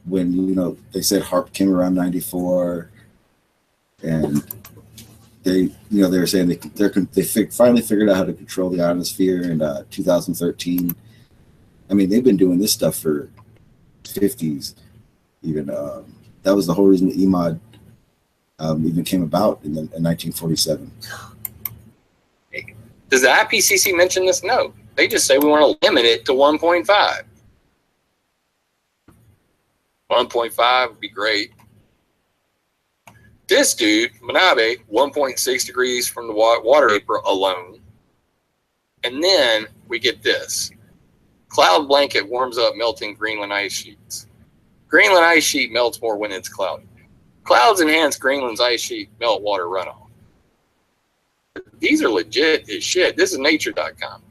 when, you know, they said HARP came around 94, and they, you know, they were saying they finally figured out how to control the ionosphere in 2013. I mean, they've been doing this stuff for 50s. Even that was the whole reason the EMOD even came about in 1947. Does the IPCC mention this? No. They just say we want to limit it to 1.5. 1.5 would be great. This dude, Manabe, 1.6 degrees from the water vapor alone. And then we get this. Cloud blanket warms up melting Greenland ice sheets. Greenland ice sheet melts more when it's cloudy. Clouds enhance Greenland's ice sheet melt water runoff. These are legit as shit. This is nature.com.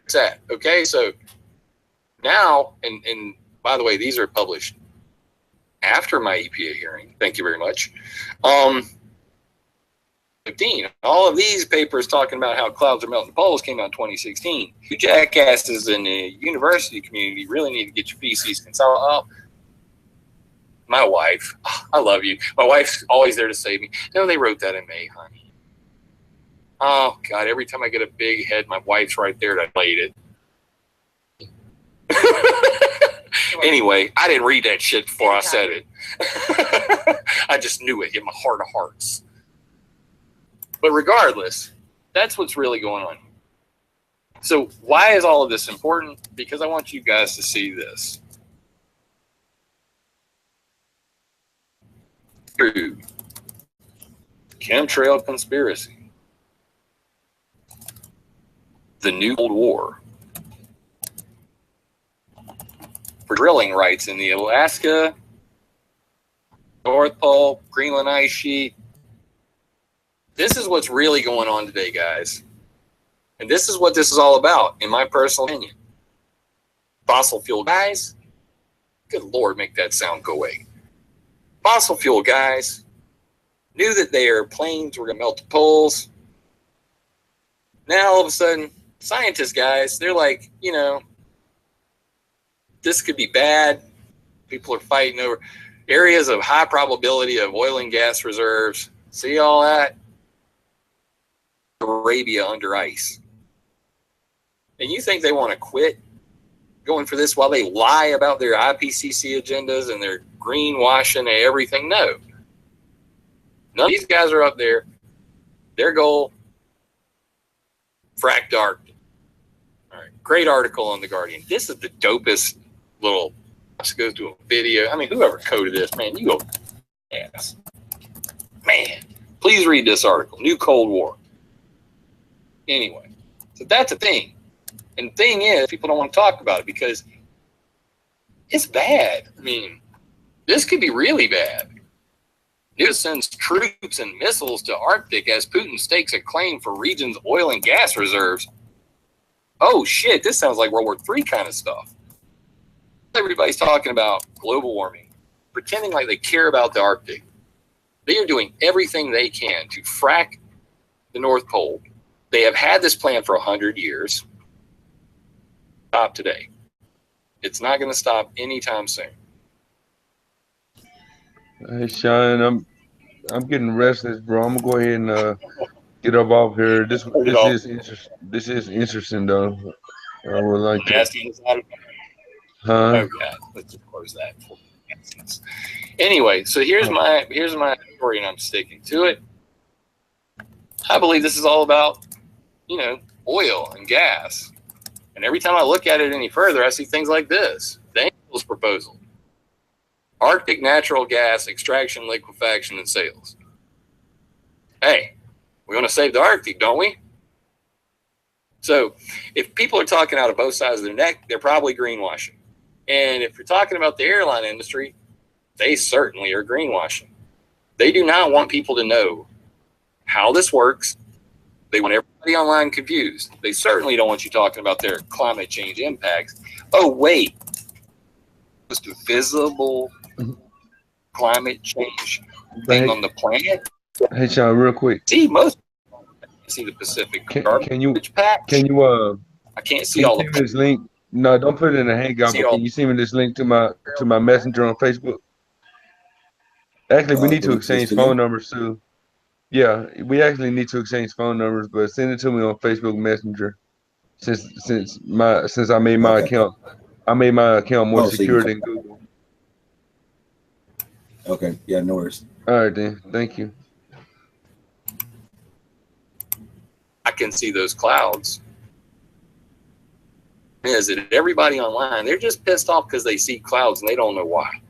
It's that. Okay, so now, and by the way, these are published after my EPA hearing. Thank you very much. 15. All of these papers talking about how clouds are melting poles came out in 2016. You jackasses in the university community really need to get your feces consolidated. My wife, I love you. My wife's always there to save me. No, they wrote that in May, honey. Oh, God, every time I get a big head, my wife's right there to plate it. Anyway, I didn't read that shit before I said it. I just knew it in my heart of hearts. But regardless, that's what's really going on. So why is all of this important? Because I want you guys to see this. True. Chemtrail conspiracy. The New Cold War. For drilling rights in the Alaska, North Pole, Greenland ice sheet. This is what's really going on today, guys. And this is what this is all about, in my personal opinion. Fossil fuel guys, good Lord, make that sound go away. Fossil fuel guys knew that their planes were going to melt the poles. Now, all of a sudden, scientists guys, they're like, you know, this could be bad. People are fighting over areas of high probability of oil and gas reserves. See all that? Arabia under ice. And you think they want to quit going for this while they lie about their IPCC agendas and their greenwashing and everything? No. None of these guys are up there. Their goal, frack dark. All right, great article on The Guardian. This is the dopest little, let's go to a video. I mean, whoever coded this, man, you go ass. Man, please read this article, New Cold War. Anyway, so that's a thing. And the thing is, people don't want to talk about it because it's bad. I mean, this could be really bad. It sends troops and missiles to Arctic as Putin stakes a claim for region's oil and gas reserves. Oh, shit, this sounds like World War III kind of stuff. Everybody's talking about global warming, pretending like they care about the Arctic. They are doing everything they can to frack the North Pole. They have had this plan for 100 years. Stop today. It's not going to stop anytime soon. Hey, Sean, I'm getting restless, bro. I'm gonna go ahead and get up off here. This is interesting, though. I would like to. Oh God, let's just close that. Anyway, so here's my story, and I'm sticking to it. I believe this is all about, you know, oil and gas. And every time I look at it any further, I see things like this. The Angel's proposal. Arctic natural gas extraction, liquefaction, and sales. Hey, we want to save the Arctic, don't we? So if people are talking out of both sides of their neck, they're probably greenwashing. And if you're talking about the airline industry, they certainly are greenwashing. They do not want people to know how this works. They want everybody online confused. They certainly don't want you talking about their climate change impacts. Oh, wait. Just a visible climate change thing on the planet. Hey, Sean, real quick. See, most see the Pacific Can you patch. I can't see all the this link? No, don't put it in a hangout. See But all can you send me this link to my messenger on Facebook? Actually, we need The to link to this exchange phone video. numbers too. Yeah, we actually need to exchange phone numbers, but send it to me on Facebook Messenger. Since I made my Okay. account, more Oh, so you secure can. than Google. Okay. Yeah. No worries. All right then, thank you. I can see those clouds. Is that everybody online? They're just pissed off because they see clouds and they don't know why.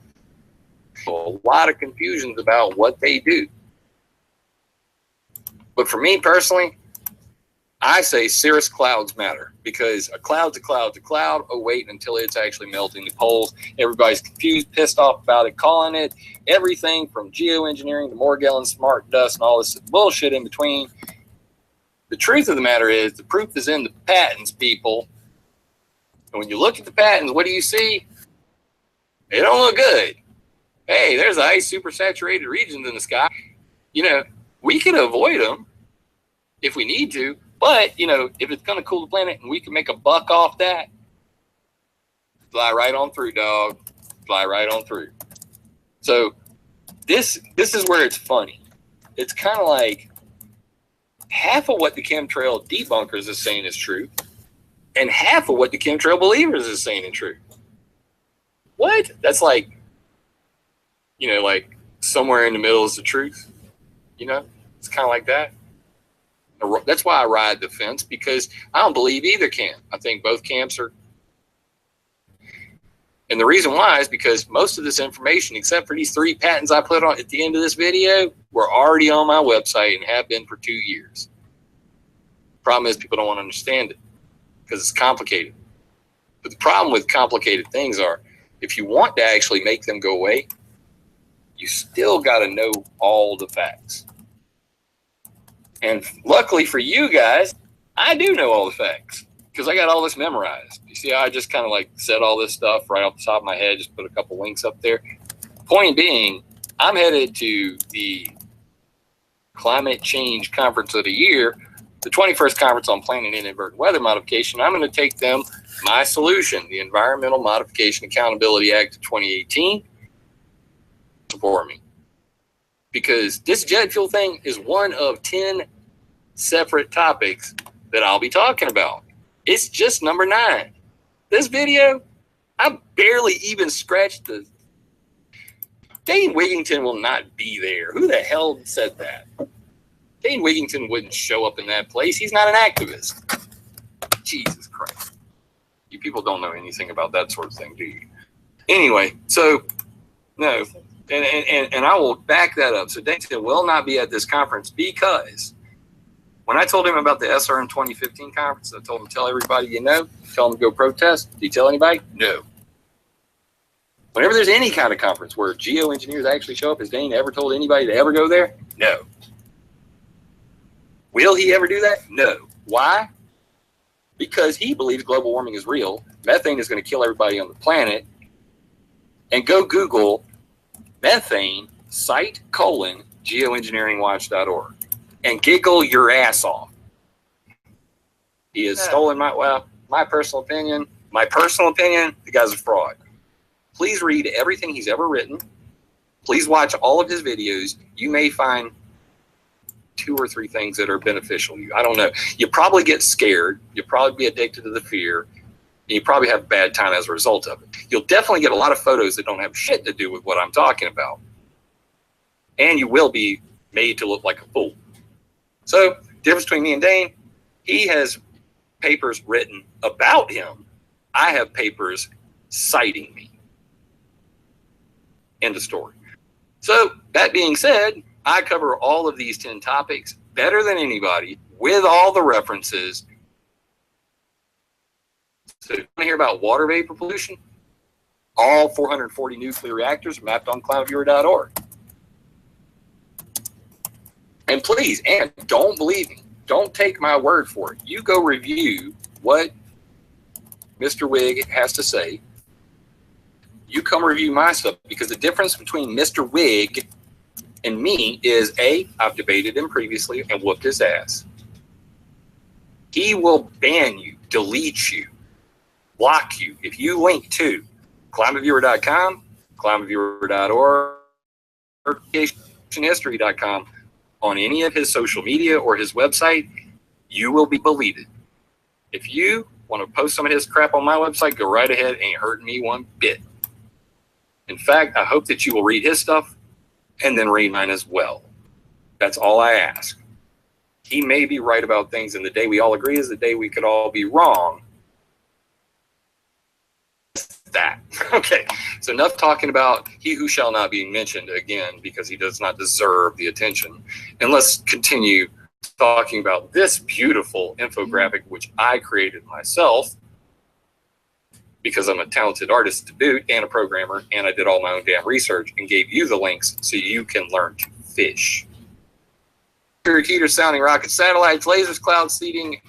So a lot of confusions about what they do. But for me personally, I say cirrus clouds matter because a cloud's a cloud's a cloud. Oh, wait until it's actually melting the poles. Everybody's confused, pissed off about it, calling it everything from geoengineering to Morgellon smart dust and all this bullshit in between. The truth of the matter is the proof is in the patents, people. And when you look at the patents, what do you see? They don't look good. Hey, there's ice supersaturated regions in the sky. You know, we can avoid them if we need to. But, you know, if it's going to cool the planet and we can make a buck off that, fly right on through, dog. Fly right on through. So this is where it's funny. It's kind of like half of what the chemtrail debunkers is saying is true, and half of what the chemtrail believers is saying is true. What? That's like, you know, like somewhere in the middle is the truth. You know, it's kind of like that. That's why I ride the fence, because I don't believe either camp. I think both camps are. And the reason why is because most of this information, except for these 3 patents I put on at the end of this video, were already on my website and have been for 2 years. Problem is people don't want to understand it because it's complicated. But the problem with complicated things are, if you want to actually make them go away, you still got to know all the facts. And luckily for you guys, I do know all the facts because I got all this memorized. You see how I just kind of like said all this stuff right off the top of my head, just put a couple links up there. Point being, I'm headed to the Climate Change Conference of the Year, the 21st Conference on Planet Inadvertent Weather Modification. I'm going to take them my solution, the Environmental Modification Accountability Act of 2018, for me. Because this jet fuel thing is one of 10 separate topics that I'll be talking about. It's just number 9. This video, I barely even scratched the... Dane Wigington will not be there. Who the hell said that? Dane Wigington wouldn't show up in that place. He's not an activist. Jesus Christ. You people don't know anything about that sort of thing, do you? Anyway, so, no. And I will back that up. So Dane will not be at this conference because when I told him about the SRM 2015 conference, I told him, tell everybody you know, tell them to go protest. Do you tell anybody? No. Whenever there's any kind of conference where geoengineers actually show up, has Dane ever told anybody to ever go there? No. Will he ever do that? No. Why? Because he believes global warming is real. Methane is going to kill everybody on the planet. And go Google methane site:geoengineeringwatch.org and giggle your ass off. He has stolen my personal opinion. My personal opinion, the guy's a fraud. Please read everything he's ever written. Please watch all of his videos. You may find 2 or 3 things that are beneficial to you. I don't know. You probably get scared. You'll probably be addicted to the fear. And you probably have a bad time as a result of it. You'll definitely get a lot of photos that don't have shit to do with what I'm talking about. And you will be made to look like a fool. So, difference between me and Dane, he has papers written about him. I have papers citing me. End of story. So, that being said, I cover all of these 10 topics better than anybody with all the references. So, you want to hear about water vapor pollution? All 440 nuclear reactors are mapped on cloudviewer.org. And please, and don't believe me. Don't take my word for it. You go review what Mr. Wig has to say. You come review my stuff, because the difference between Mr. Wig and me is, A, I've debated him previously and whooped his ass. He will ban you, delete you, block you. If you link to climateviewer.com, climateviewer.org, or history.com on any of his social media or his website, you will be deleted. If you want to post some of his crap on my website, go right ahead. Ain't hurting me one bit. In fact, I hope that you will read his stuff and then read mine as well. That's all I ask. He may be right about things, and the day we all agree is the day we could all be wrong. That. Okay, so enough talking about he who shall not be mentioned again, because he does not deserve the attention. And let's continue talking about this beautiful infographic, which I created myself, because I'm a talented artist to boot and a programmer, and I did all my own damn research and gave you the links so you can learn to fish. Heater sounding rockets, satellites, lasers, cloud seeding,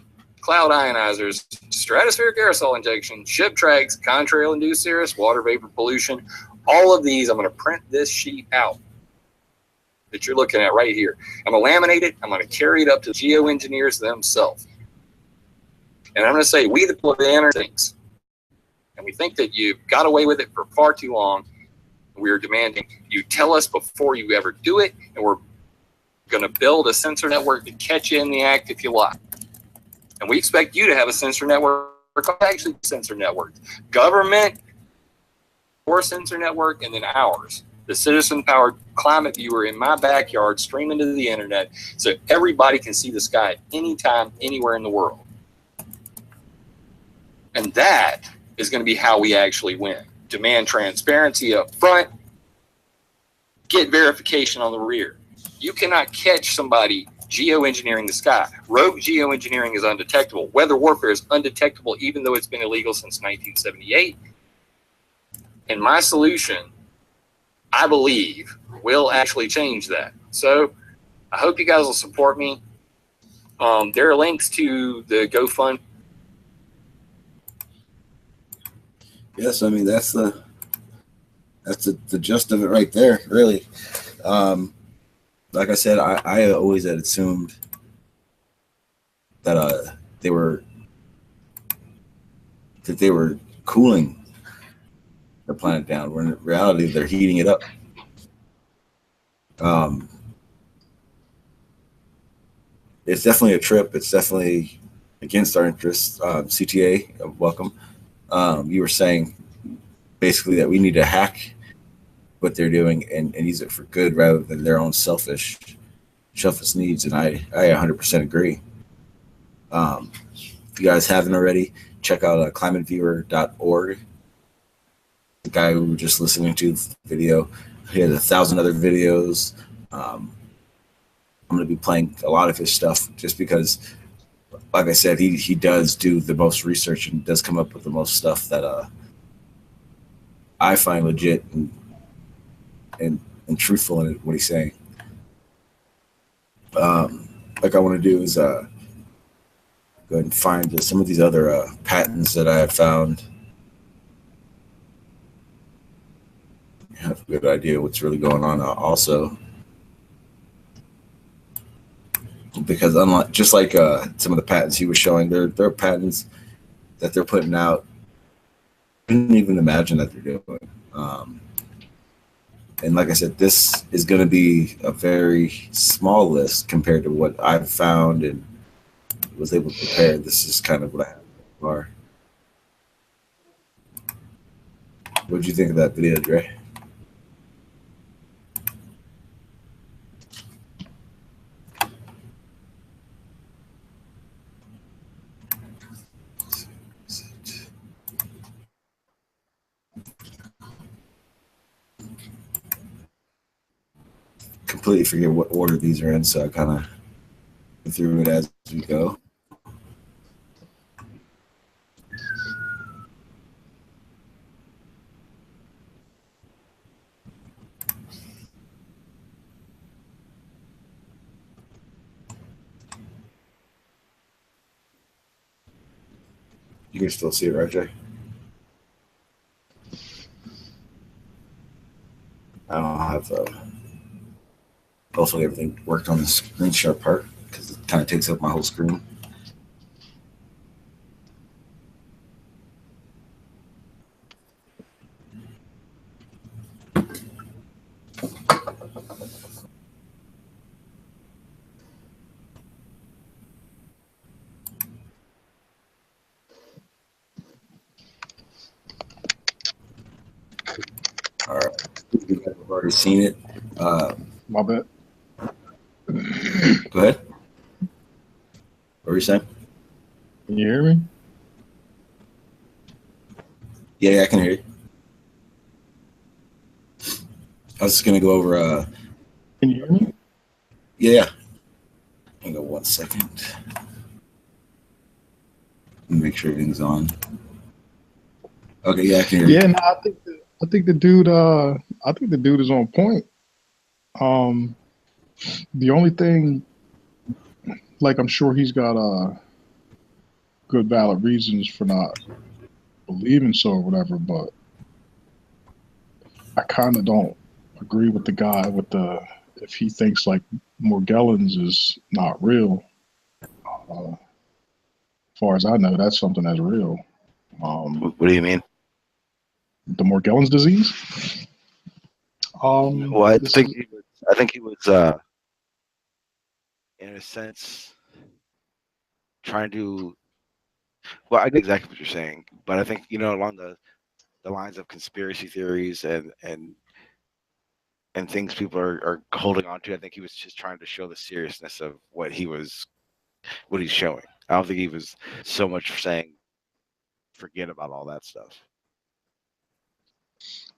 cloud ionizers, stratospheric aerosol injection, ship tracks, contrail-induced cirrus, water vapor pollution. All of these, I'm going to print this sheet out that you're looking at right here. I'm going to laminate it. I'm going to carry it up to geoengineers themselves. And I'm going to say, we the people of the internet things. And we think that you've got away with it for far too long. We're demanding you tell us before you ever do it, and we're going to build a sensor network to catch you in the act if you lie. And we expect you to have a sensor network, actually sensor networks. Government or sensor network, and then ours. The citizen-powered climate viewer in my backyard streaming to the internet so everybody can see the sky anytime, anywhere in the world. And that is going to be how we actually win. Demand transparency up front, get verification on the rear. You cannot catch somebody geoengineering the sky. Rogue geoengineering is undetectable. Weather warfare is undetectable, even though it's been illegal since 1978. And my solution, I believe, will actually change that. So I hope you guys will support me. There are links to the GoFund. Yes, I mean that's the gist of it right there, really. Like I said, I always had assumed that they were cooling the planet down, when in reality they're heating it up. It's definitely a trip. It's definitely against our interests. CTA, welcome. You were saying basically that we need to hack what they're doing and use it for good rather than their own selfish needs. And I 100% agree. If you guys haven't already, check out climateviewer.org. The guy who we were just listening to the video, he has 1,000 other videos. I'm going to be playing a lot of his stuff just because, like I said, he does do the most research and does come up with the most stuff that I find legit and truthful in what he's saying. Like I want to do is go ahead and find some of these other patents that I have found. You have a good idea what's really going on also. Because unlike, just like some of the patents he was showing, there are patents that they're putting out I couldn't even imagine that they're doing. And like I said, this is going to be a very small list compared to what I've found and was able to prepare. This is kind of what I have so far. What did you think of that video, Dre? Completely forget what order these are in, so I kind of go through it as we go. You can still see it, right, Jay? I don't have hopefully everything worked on the screen share part because it kind of takes up my whole screen. already seen it. My bad. Go ahead. What were you saying? Can you hear me? Yeah, I can hear you. I was just gonna go over. Can you hear me? Yeah. Hang on 1 second. Make sure everything's on. Okay, yeah, I can hear you. Yeah, no, I think the dude is on point. The only thing, like, I'm sure he's got good valid reasons for not believing so or whatever, but I kind of don't agree with the guy with the if he thinks like Morgellons is not real. As far as I know, that's something that's real. What do you mean? The Morgellons disease. Well, I This think is, he was in a sense trying to. Well, I get exactly what you're saying, but I think along the lines of conspiracy theories and things people are holding on to. I think he was just trying to show the seriousness of what he's showing. I don't think he was so much saying forget about all that stuff.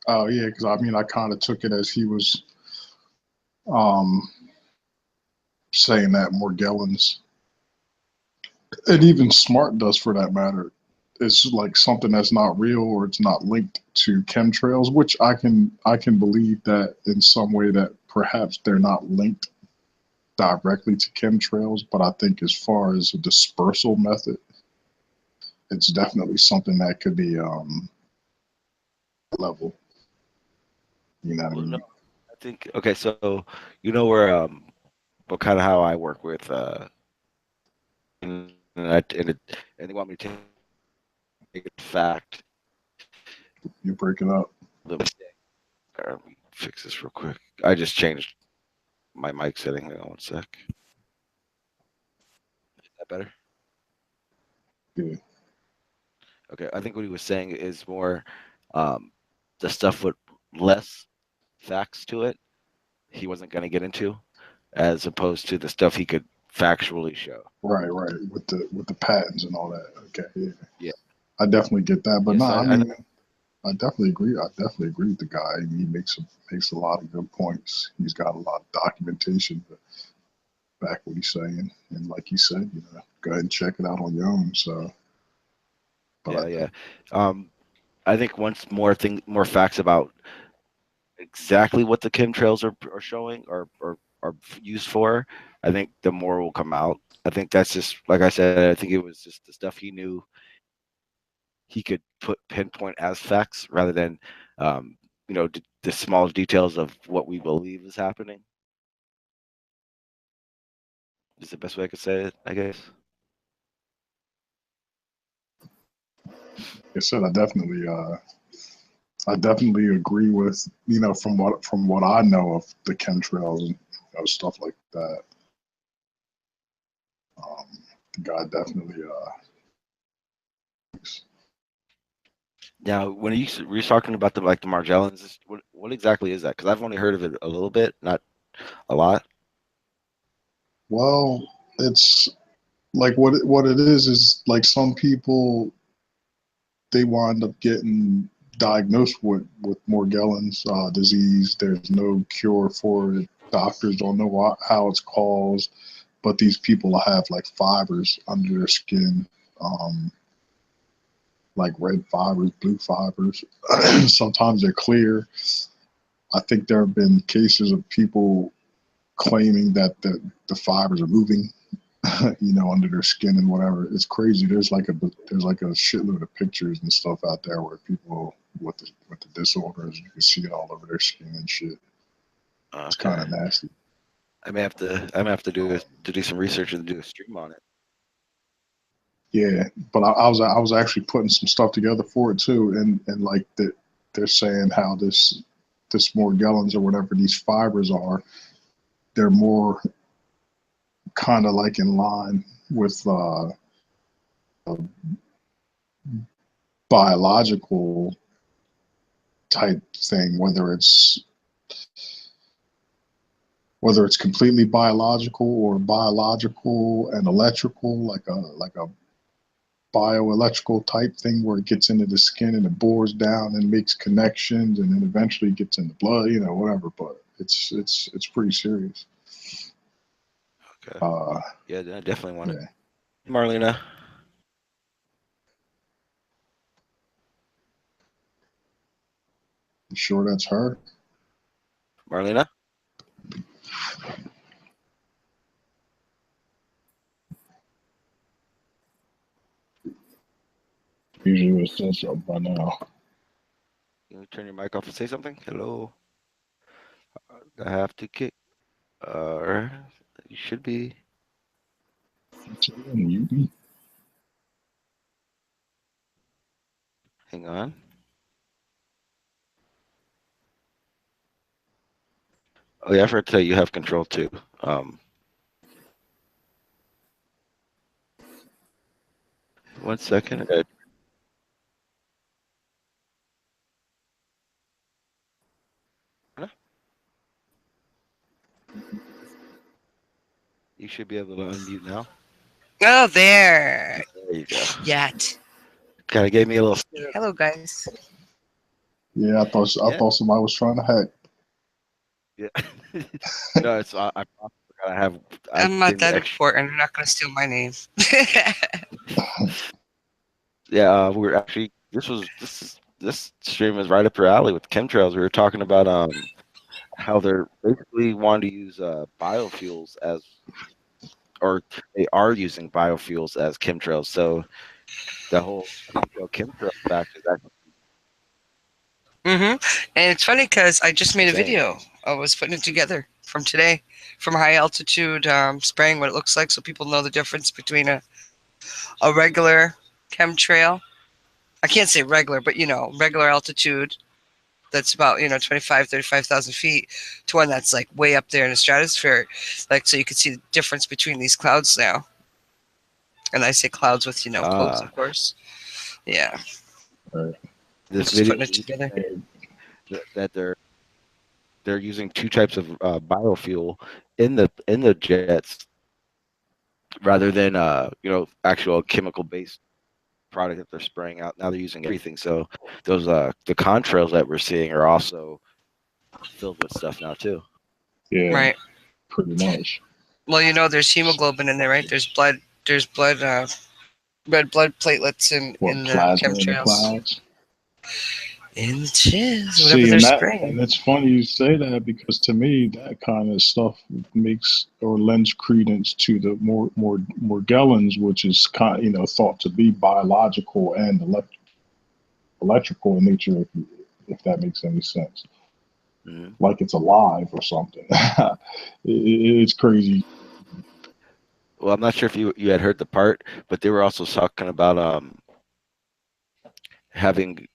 oh yeah, because I mean, I kind of took it as he was um, saying that Morgellons, and even Smart does for that matter, it's like something that's not real or it's not linked to chemtrails, which I can believe that in some way that perhaps they're not linked directly to chemtrails, but I think as far as a dispersal method, it's definitely something that could be level. You know what I Well, no, mean? I think okay. So where well, kind of how I work with and they want me to take a fact. You break it up. Let me fix this real quick. I just changed my mic setting. Hang on 1 sec. Is that better? Yeah. Okay. I think what he was saying is more the stuff with less facts to it. He wasn't going to get into, as opposed to the stuff he could factually show. Right, with the patents and all that. Okay, yeah. Yeah. I definitely get that, but Yeah, no, so I mean, I definitely agree. I definitely agree with the guy. He makes a lot of good points. He's got a lot of documentation to back what he's saying, and like he said, go ahead and check it out on your own. So, but I yeah. think I think once more facts about exactly what the chemtrails are showing or are used for, I think the more will come out. I think that's just like I said. I think it was just the stuff he knew he could pinpoint as facts rather than the small details of what we believe is happening. Is the best way I could say it, I guess. like I said, I definitely agree with from what I know of the chemtrails and stuff like that. Um, the guy definitely Now, when you're talking about the Margellans, what exactly is that? Because I've only heard of it a little bit, not a lot. well, it's like what it is like some people they wind up getting diagnosed with Morgellons disease. There's no cure for it. Doctors don't know how it's caused, but these people have like fibers under their skin, like red fibers, blue fibers. Sometimes they're clear. I think there have been cases of people claiming that the fibers are moving, under their skin and whatever. It's crazy. There's like a shitload of pictures and stuff out there where people with the disorders, you can see it all over their skin and shit. It's kind Okay. of nasty. I may have to do some research and do a stream on it. Yeah, but I was actually putting some stuff together for it too, and like that they're saying how this Morgellons or whatever these fibers are, they're more kind of like in line with biological type thing, whether it's whether it's completely biological or biological and electrical, like a bioelectrical type thing where it gets into the skin and it bores down and makes connections and then eventually gets in the blood, whatever. But it's pretty serious. Okay. Yeah, I definitely want yeah. it. Marlena. You sure that's her? Marlena? Usually would have said something by now. Can you turn your mic off and say something? Hello. I have to kick. You should be. Hang on. Oh yeah, I forgot to tell you, you have control too. One second. You should be able to unmute now. Oh, there. There you go. Yet. Kind of gave me a little. Hello, guys. Yeah, I thought somebody was trying to hack. Yeah. No, it's I gotta have. I'm not that important. I'm not going to steal my name. Yeah, we're actually. This stream is right up your alley with chemtrails. We were talking about how they're basically wanting to use biofuels as, or they are using biofuels as chemtrails. So the whole chemtrail fact is actually. And it's funny because I just made a video. I was putting it together from today, from high altitude spraying, what it looks like, so people know the difference between a regular chemtrail. I can't say regular, but regular altitude. That's about 35,000 feet to one that's like way up there in the stratosphere, like, so you can see the difference between these clouds now. And I say clouds with quotes, of course. Yeah. This just video putting it together. That they're using two types of biofuel in the jets rather than actual chemical based product that they're spraying out. Now they're using everything. So those the ConTrails that we're seeing are also filled with stuff now too. Yeah. Right. Pretty much. Well, there's hemoglobin in there, right? There's blood. There's blood. Red blood platelets in the chemtrails. In the chiz, whatever they're spraying. And it's funny you say that, because to me that kind of stuff makes or lends credence to the Morgellons, which is thought to be biological and electrical in nature, if that makes any sense. Mm-hmm. Like it's alive or something. It's crazy. Well, I'm not sure if you had heard the part, but they were also talking about having.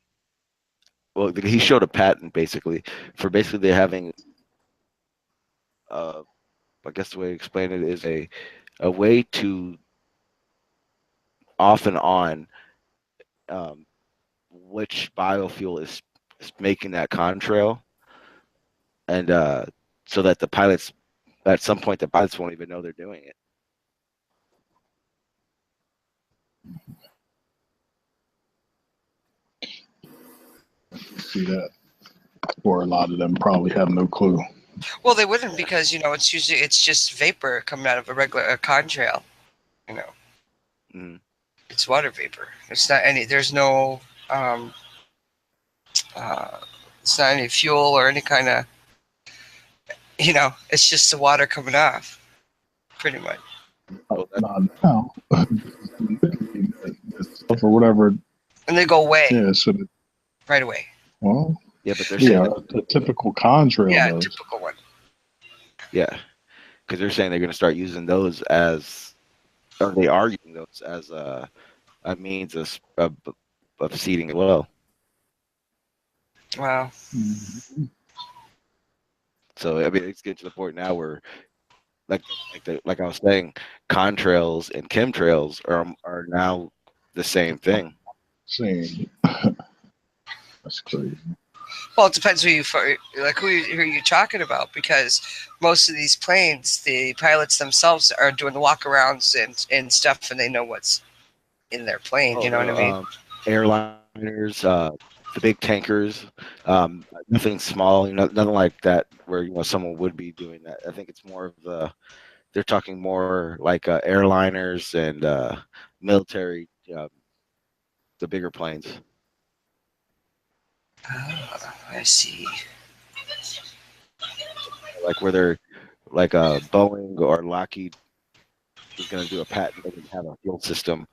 Well, he showed a patent basically for they're having. I guess the way to explain it is a way to off and on which biofuel is making that contrail, and so that the pilots, at some point, the pilots won't even know they're doing it. See that, or a lot of them probably have no clue. Well, they wouldn't, because it's just vapor coming out of a regular contrail. It's water vapor. It's not any. There's no. It's not any fuel or any kind of. It's just the water coming off, pretty much. Not now. Or whatever. And they go away. Yeah, so right away. Well, yeah, but they're saying a typical contrail. Yeah, does. typical one. Yeah, because they're saying they're going to start using those as, or they are using those as a means of seeding as well. Wow. Mm-hmm. So I mean, it's getting to the point now where, like I was saying, contrails and chemtrails are now the same thing. Same. That's crazy. Well, it depends who you're talking about, because most of these planes, the pilots themselves are doing the walkarounds and stuff, and they know what's in their plane. Oh You know what I no, mean? airliners, the big tankers, nothing small, nothing like that where someone would be doing that. I think it's more of they're talking more like airliners and military, the bigger planes. Oh, I see. Like where they're like Boeing or Lockheed is going to do a patent, they can have a fuel system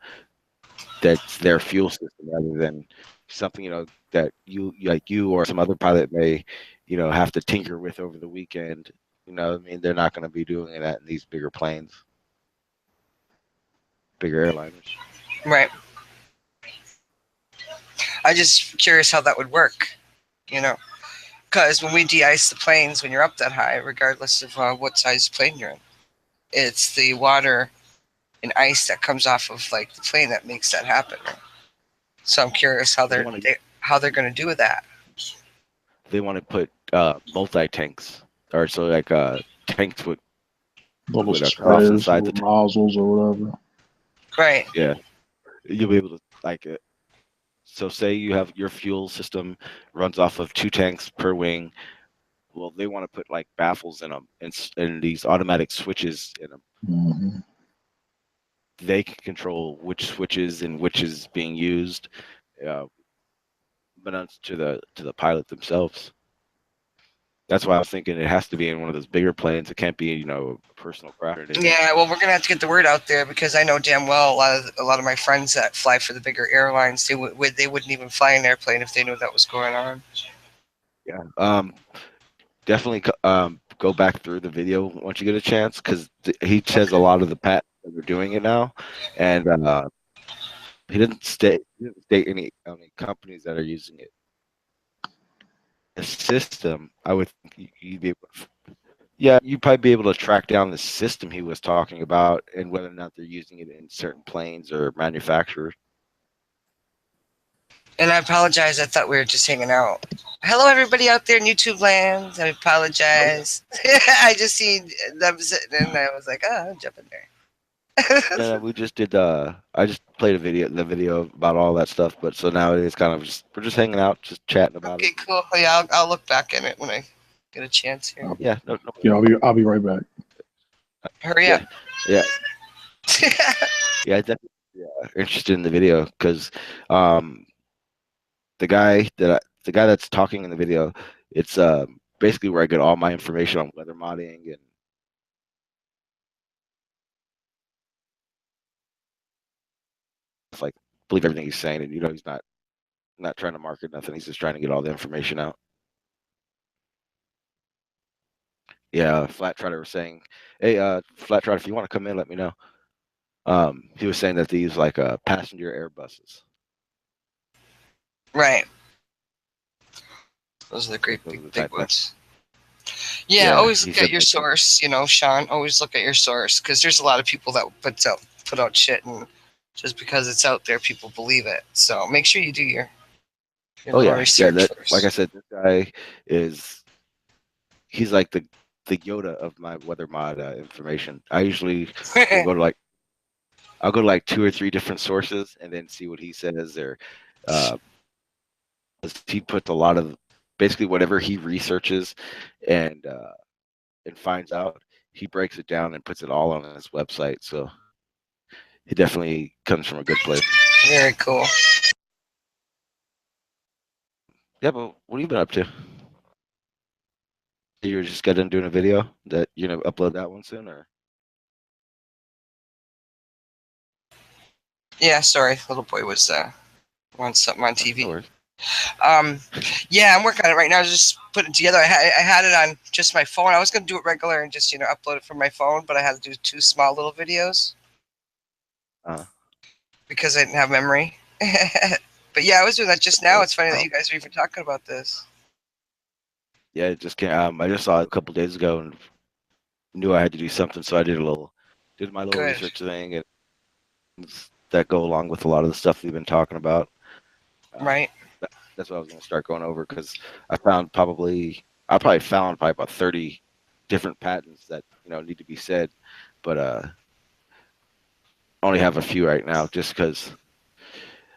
that's their fuel system rather than something that you or some other pilot may have to tinker with over the weekend. I mean, they're not going to be doing that in these bigger planes, bigger airliners. Right. I just curious how that would work. Because when we de-ice the planes, when you're up that high, regardless of what size plane you're in, it's the water and ice that comes off of like the plane that makes that happen. So I'm curious how they're going to do that. They want to put multi tanks, or so like tanks with little across the spreads, side little nozzles or whatever. Right. Yeah, you'll be able to So say you have your fuel system runs off of 2 tanks per wing. Well, they want to put like baffles in them and these automatic switches in them. Mm-hmm. They can control which switches and which is being used, but not to the pilot themselves. That's why I was thinking it has to be in one of those bigger planes. It can't be a personal craft or anything. Yeah, well, we're gonna have to get the word out there, because I know damn well a lot of my friends that fly for the bigger airlines, they wouldn't even fly an airplane if they knew that was going on. Yeah. Definitely go back through the video once you get a chance, because he says a lot of the patents that are doing it now, and he didn't state any companies that are using it. The system, I would think you'd be able you'd probably be able to track down the system he was talking about and whether or not they're using it in certain planes or manufacturers. And I apologize. I thought we were just hanging out. Hello, everybody out there in YouTube land. I apologize. I just seen them sitting, and I was like, "Oh, I'll jump in there." Yeah, we just did. I just played the video about all that stuff. But so now it's kind of we're just hanging out, just chatting about it. Okay, cool. Yeah, I'll look back in it when I get a chance here. Yeah, no. Yeah, I'll be right back. Hurry up. Yeah. Yeah, definitely. Yeah, interested in the video because the guy that's talking in the video, it's basically where I get all my information on weather modding and like believe everything he's saying, and he's not trying to market nothing. He's just trying to get all the information out. Yeah, Flat Trotter was saying, "Hey, Flat Trotter, if you want to come in, let me know." He was saying that these like passenger Airbuses. Right. Those are the great big ones. Yeah, always look at your source, Sean. Always look at your source, because there's a lot of people that put out shit, and just because it's out there, people believe it. So make sure you do your research first. Like I said, this guy he's like the Yoda of my weather mod information. I usually will I'll go to like 2 or 3 different sources and then see what he says, or he puts a lot of basically whatever he researches and finds out, he breaks it down and puts it all on his website. So he definitely comes from a good place. Very cool. Yeah, but what have you been up to? You just got done doing a video that you're gonna upload that one soon, or? Yeah, sorry, little boy was on something on TV. No worries. Yeah, I'm working on it right now. Just putting it together. I had it on just my phone. I was gonna do it regular and just upload it from my phone, but I had to do 2 small little videos because I didn't have memory. But yeah, I was doing that just now. It's funny that you guys are even talking about this. Yeah, it just came. I just saw it a couple days ago and knew I had to do something, so I did my little research thing, and that go along with a lot of the stuff we've been talking about. Right. that's what I was going to start going over because I probably found probably about 30 different patents that need to be said, but only have a few right now just because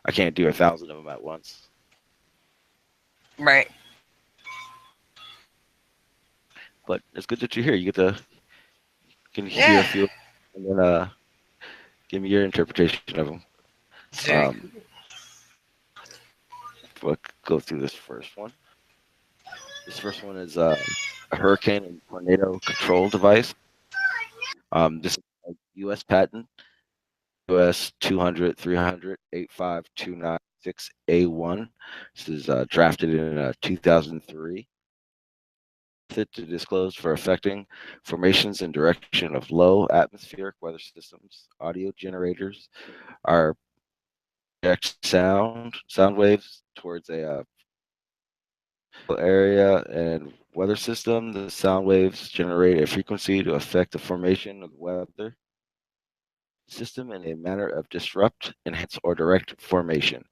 I can't do 1,000 of them at once. Right. But it's good that you're here. You get to can hear a Yeah. few, and then give me your interpretation of them. Very Um, we'll go through this first one. This first one is a hurricane and tornado control device. This is a U.S. patent, US 200 300 85296A1. This is drafted in 2003. It to disclose for affecting formations and direction of low atmospheric weather systems, audio generators are project sound waves towards a area and weather system. The sound waves generate a frequency to affect the formation of the weather system in a manner of disrupt, enhance, or direct formation.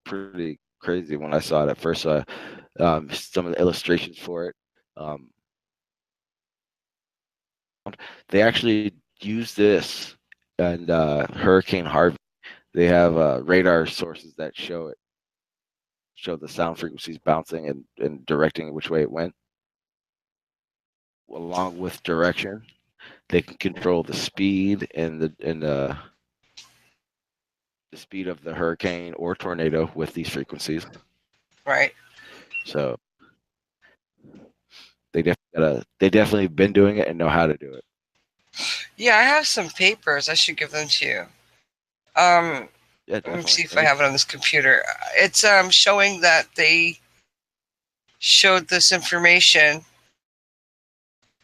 Pretty crazy when I saw it at first. Some of the illustrations for it. Um, they actually use this and Hurricane Harvey. They have radar sources that show the sound frequencies bouncing and directing which way it went. Along with direction, they can control the speed and the speed of the hurricane or tornado with these frequencies. Right. So they definitely been doing it and know how to do it. Yeah, I have some papers. I should give them to you. Yeah, Let me definitely. see if I have it on this computer. It's showing that they showed this information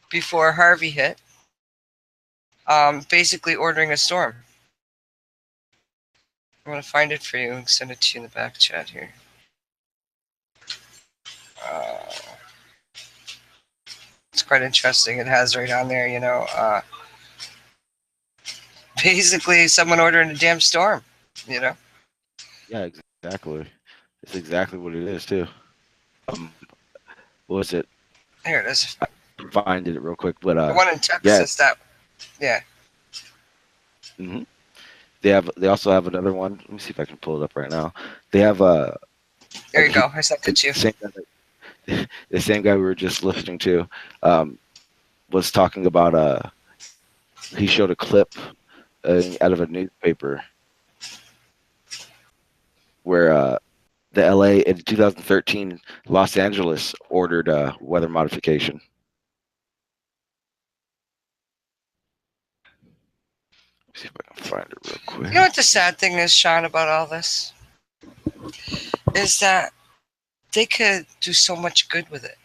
before Harvey hit. Basically ordering a storm. I'm gonna find it for you and send it to you in the back chat here. It's quite interesting. It has right on there, basically someone ordering a damn storm, Yeah, exactly. It's exactly what it is too. What was it? Here it is. I find it real quick, but The one in Texas, yeah. Mm-hmm. They also have another one. Let me see if I can pull it up right now. They have There you go. I sent it to you. The same guy we were just listening to was talking about he showed a clip out of a newspaper where the LA in 2013 Los Angeles ordered weather modification. Let's see if I can find it real quick. You know what the sad thing is, Sean, about all this? Is that they could do so much good with it.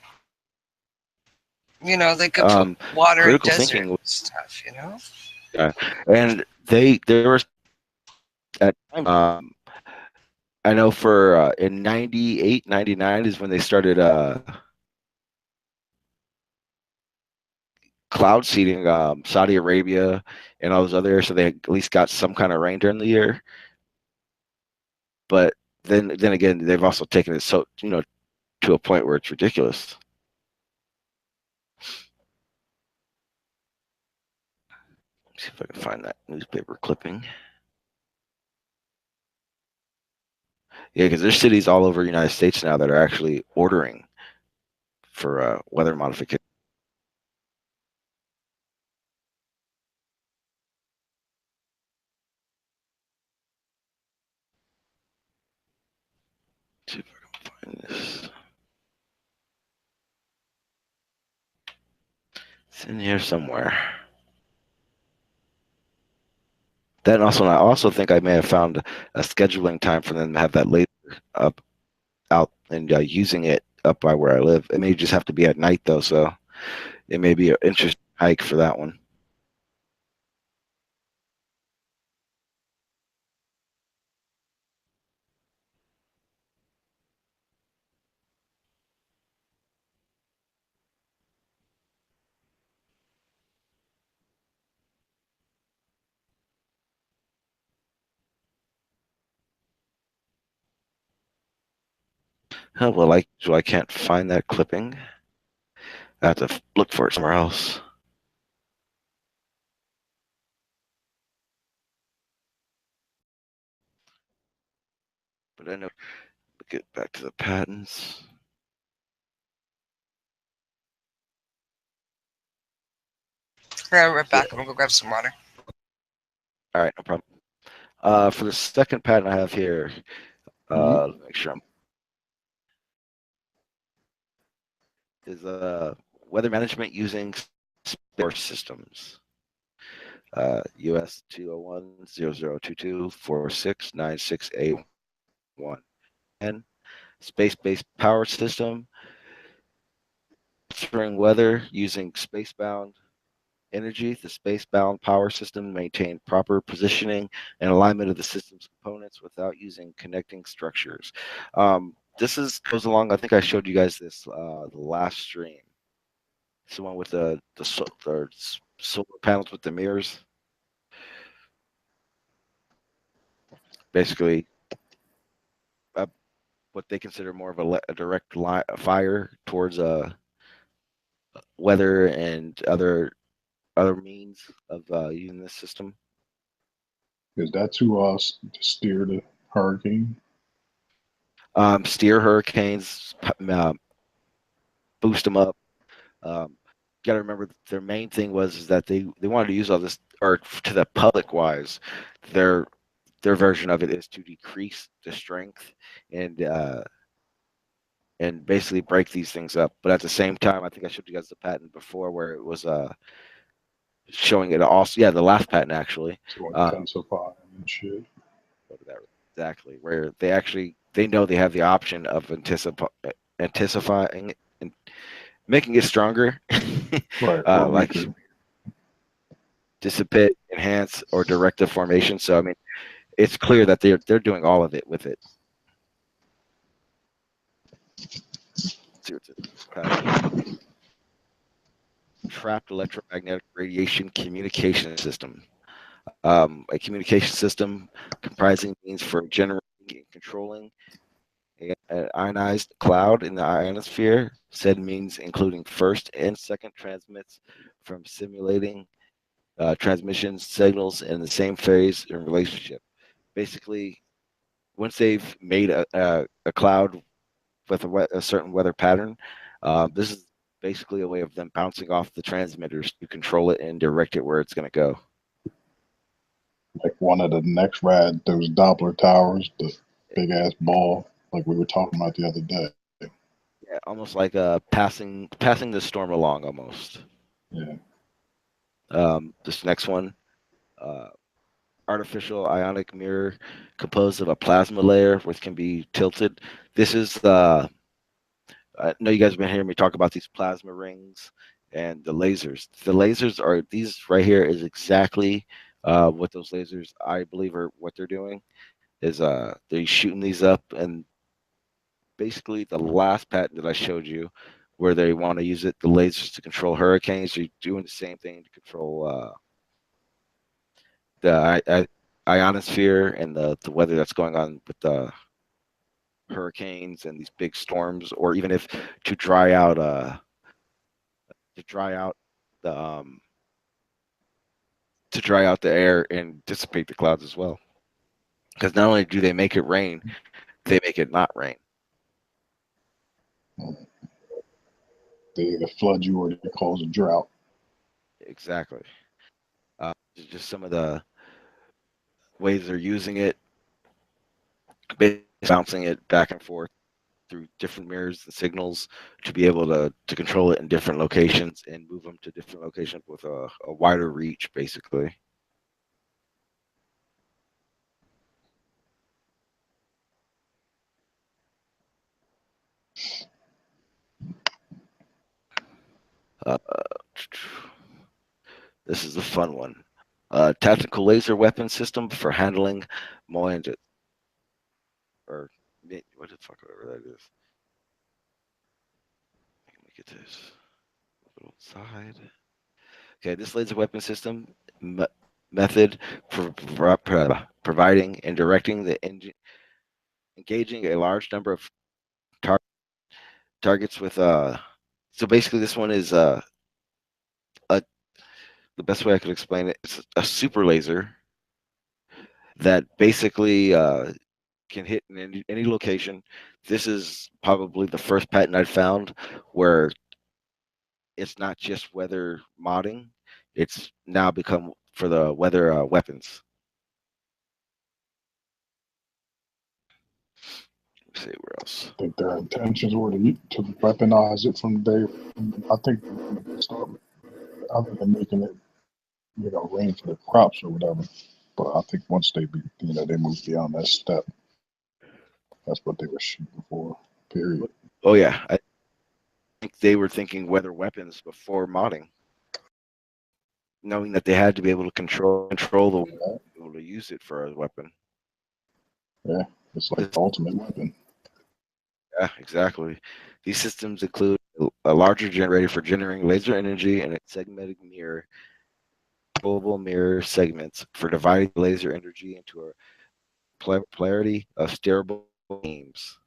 They could put water in critical desert thinking and stuff, Yeah, and there were at I know for in 98, 99 is when they started cloud seeding Saudi Arabia and all those other areas, so they at least got some kind of rain during the year. But then again, they've also taken it to a point where it's ridiculous. Let's see if I can find that newspaper clipping. Yeah, because there's cities all over the United States now that are actually ordering for weather modification. Let's see if I can find this. It's in here somewhere. Then also, I also think I may have found a scheduling time for them to have that laser up out and using it up by where I live. It may just have to be at night though, so it may be an interesting hike for that one. Oh, well, like usual, I can't find that clipping. I have to look for it somewhere else. But I know. Get back to the patents. Yeah, right back. I'm gonna go grab some water. All right, no problem. For the second patent I have here, make sure I'm is weather management using spare systems. US 201-0022-469681. And space-based power system, monitoring weather using space-bound energy. The space-bound power system maintained proper positioning and alignment of the system's components without using connecting structures. This goes along. I think I showed you guys this the last stream. It's the one with the solar panels with the mirrors. Basically, what they consider more of a direct fire towards weather and other means of using this system. Is that to steer the hurricane? Steer hurricanes, boost them up. Got to remember their main thing was that they wanted to use all this, or to the public wise, their version of it is to decrease the strength and basically break these things up. But at the same time, I think I showed you guys the patent before where it was showing it also. Yeah, the last patent actually. To intensify and shit. Exactly, where they know they have the option of intensifying and making it stronger, Right. like dissipate, enhance, or direct the formation. So I mean, it's clear that they're doing all of it with it. Trapped electromagnetic radiation communication system. A communication system comprising means for generating and controlling an ionized cloud in the ionosphere. Said means including first and second transmits from simulating transmission signals in the same phase and relationship. Basically, once they've made a cloud with a certain weather pattern, this is basically a way of them bouncing off the transmitters to control it and direct it where it's going to go. Like one of the next rad, those Doppler towers, the big ass ball, like we were talking about the other day. Yeah, almost like passing the storm along, almost. Yeah. This next one, artificial ionic mirror composed of a plasma layer which can be tilted. This is I know you guys have been hearing me talk about these plasma rings and the lasers. The lasers are these right here is exactly what those lasers I believe are what they're doing is they're shooting these up, and basically the last patent that I showed you where they want to use the lasers to control hurricanes, you're doing the same thing to control the ionosphere and the weather that's going on with the hurricanes and these big storms, or even if to dry out the to dry out the air and dissipate the clouds as well. Because not only do they make it rain, they make it not rain. They either flood you or they cause a drought. Exactly. Just some of the ways they're using it, bouncing it back and forth through different mirrors and signals to be able to control it in different locations and move them to different locations with a wider reach, basically. This is a fun one. Tactical laser weapon system for handling Moanjit. Or what the fuck, whatever that is. Let me get this little side. Okay, this laser weapon system method for providing and directing the engine, engaging a large number of targets targets with so basically this one is a the best way I could explain it, it's a super laser that basically can hit in any location. This is probably the first patent I've found where it's not just weather modding, it's now become for the weather weapons. Let's see where else. I think their intentions were to weaponize it from day. I think they start other than making it, rain for the crops or whatever. But I think once they they move beyond that step, that's what they were shooting for. Period. Oh yeah, I think they were thinking weather weapons before modding, knowing that they had to be able to control the able to use it for a weapon. Yeah, it's like the ultimate weapon. Yeah, exactly. These systems include a larger generator for generating laser energy and a segmented mirror, controllable mirror segments for dividing laser energy into a polarity of steerable beams.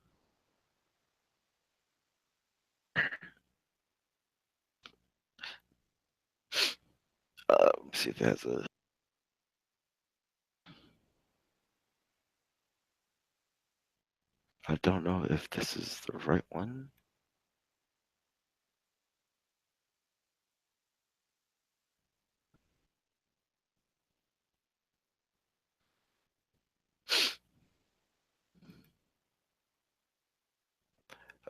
Let me see if it has a. I don't know if this is the right one.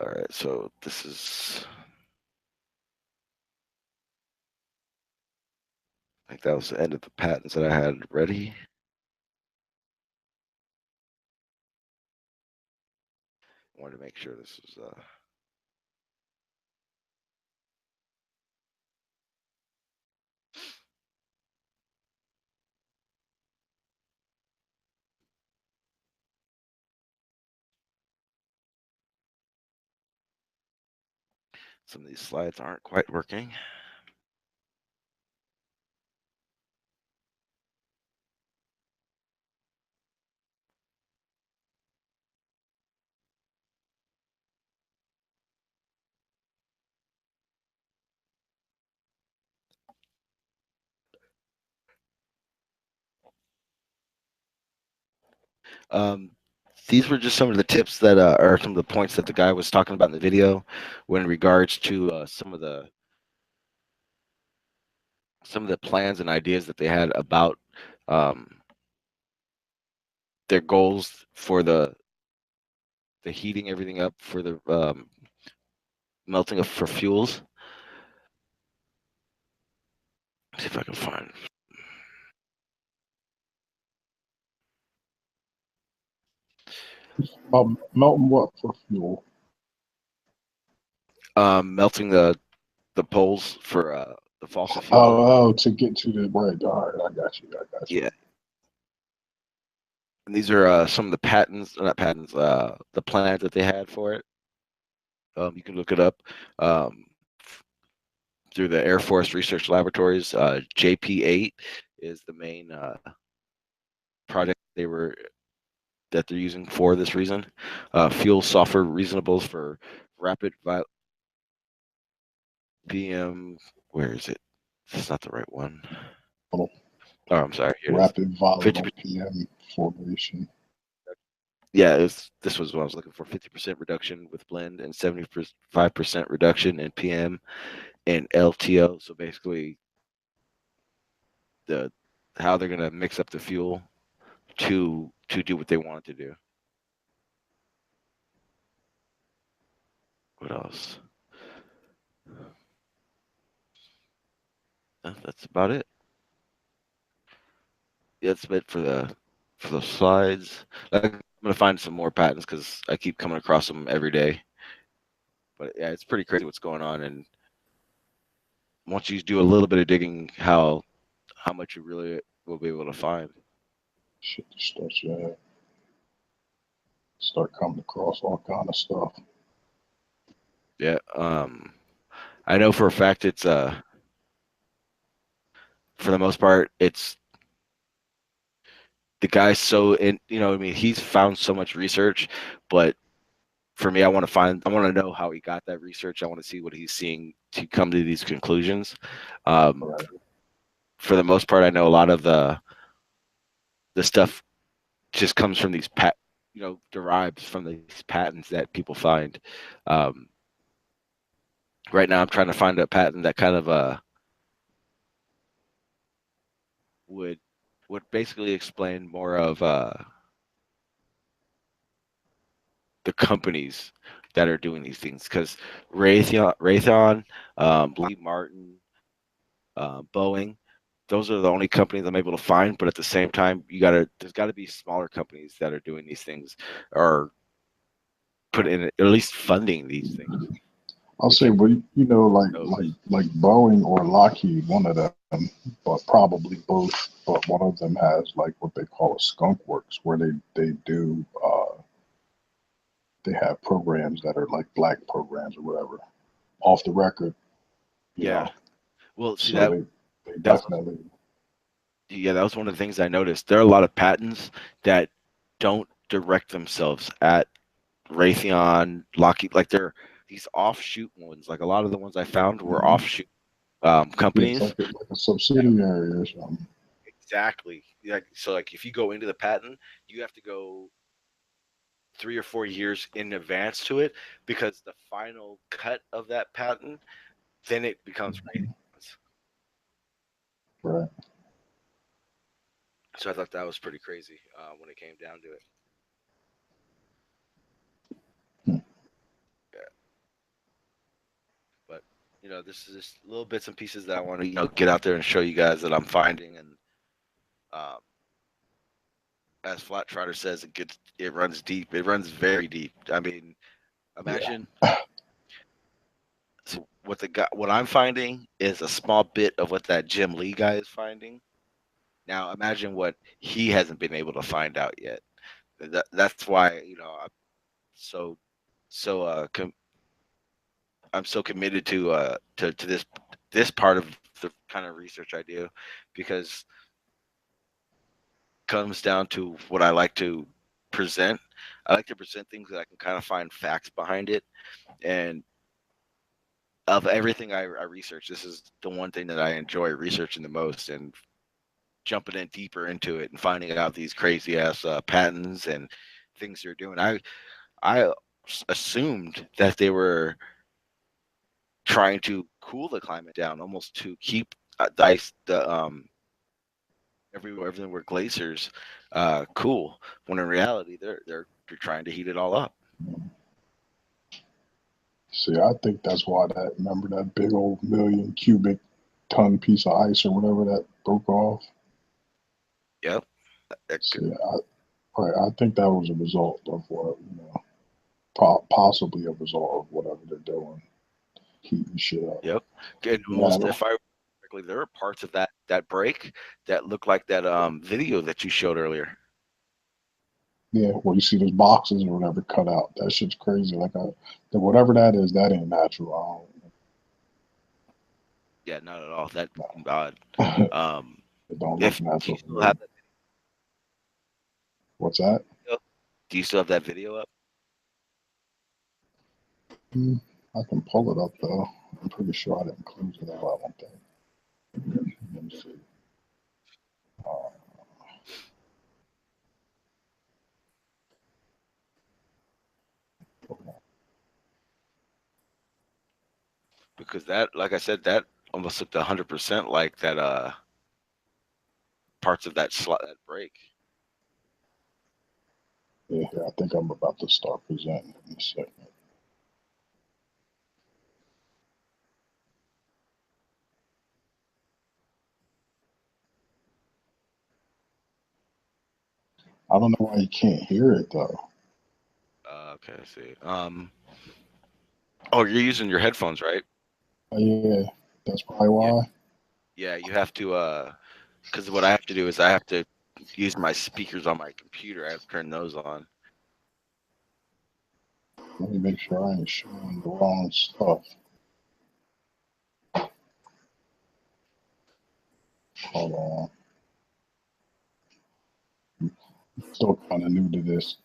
All right, so this is. I think that was the end of the patents that I had ready. I wanted to make sure this was. Some of these slides aren't quite working. Um, these were just some of the tips that are some of the points that the guy was talking about in the video, when in regards to some of the plans and ideas that they had about um, their goals for the heating everything up for the melting of for fuels. Let's see if I can find. Melting what for fuel? Melting the poles for the fossil fuel. Oh, to get to the right. All right, I got you. Yeah. And these are some of the patents, not patents, the plans that they had for it. You can look it up through the Air Force Research Laboratories. JP8 is the main project that they're using for this reason. Fuel software reasonables for rapid PM. Where is it? It's not the right one. Oh, I'm sorry. Here rapid volatile PM formation. Yeah, this was what I was looking for. 50% reduction with blend and 75% reduction in PM and LTO. So basically, how they're gonna mix up the fuel to do what they want to do. What else? That's about it. Yeah, that's it for the slides. I'm gonna find some more patents because I keep coming across them every day. But yeah, it's pretty crazy what's going on, and once you do a little bit of digging, how much you really will be able to find. Shit start coming across all kind of stuff. Yeah, I know for a fact it's for the most part it's the guy's so in, I mean, he's found so much research, but for me, I want to know how he got that research. I want to see what he's seeing to come to these conclusions. Right. For the most part, I know a lot of the stuff just comes from these derives from these patents that people find. Right now, I'm trying to find a patent that kind of would basically explain more of the companies that are doing these things, because Raytheon, Lee Martin, Boeing, those are the only companies I'm able to find. But at the same time, there's got to be smaller companies that are doing these things, or put in at least funding these things. I'll say, well, you know, like Boeing or Lockheed, one of them, but probably both. But one of them has like what they call a skunk works, where they do they have programs that are like black programs or whatever, off the record. You Yeah. know? Well, see So they definitely. That was one of the things I noticed. There are a lot of patents that don't direct themselves at Raytheon, Lockheed. Like they're these offshoot ones. Like a lot of the ones I found were offshoot companies. Yeah, it's like a subsidiary or something. Exactly. So like if you go into the patent, you have to go 3 or 4 years in advance to it, because the final cut of that patent, then it becomes Raytheon's. Right. So I thought that was pretty crazy when it came down to it. Yeah. But this is just little bits and pieces that I want to get out there and show you guys that I'm finding. And as Flat Trotter says, it runs deep. It runs very deep. I mean, imagine. So what I'm finding is a small bit of what that Jim Lee guy is finding. Now imagine what he hasn't been able to find out yet. That's why I'm so I'm so committed to this part of the kind of research I do, because it comes down to what I like to present. I like to present things that I can kind of find facts behind it. And of everything I research, this is the one thing that I enjoy researching the most, and jumping in deeper into it and finding out these crazy ass patents and things they're doing. I assumed that they were trying to cool the climate down, almost to keep everything where glaciers cool, when in reality they're trying to heat it all up. See, I think that's why remember that big old million cubic ton piece of ice or whatever that broke off? Yep. See, I think that was a result of what, possibly a result of whatever they're doing, heating shit up. Yep. And almost, if I remember correctly, there are parts of that break that look like that video that you showed earlier. Yeah, where you see those boxes or whatever cut out. That shit's crazy. Like whatever that is, that ain't natural. Yeah, not at all. That's odd. It don't look natural. What's that? Do you still have that video up? I can pull it up though. I'm pretty sure I didn't close it out. I don't think. Let me see. Because that, like I said, that almost looked 100% like that parts of that break. Yeah, I think I'm about to start presenting in a second. I don't know why you can't hear it though. Okay, I see. Oh, you're using your headphones, right? Yeah, that's probably why. Yeah, you have to. Because what I have to do is I have to use my speakers on my computer. I have to turn those on. Let me make sure I ain't showing the wrong stuff. Hold on. I'm still kind of new to this.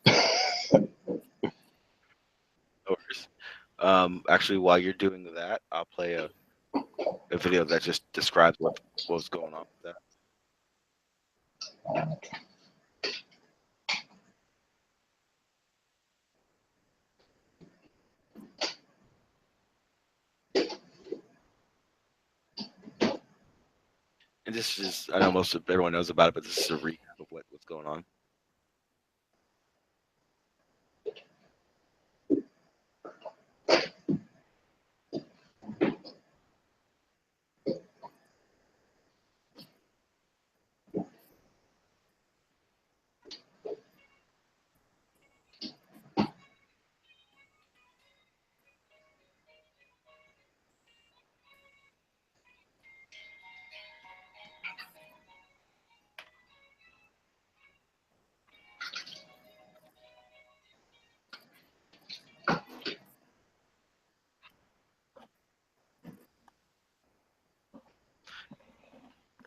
Actually, while you're doing that, I'll play a video that just describes what was going on with that. And this is, I know most of everyone knows about it, but this is a recap of what's going on.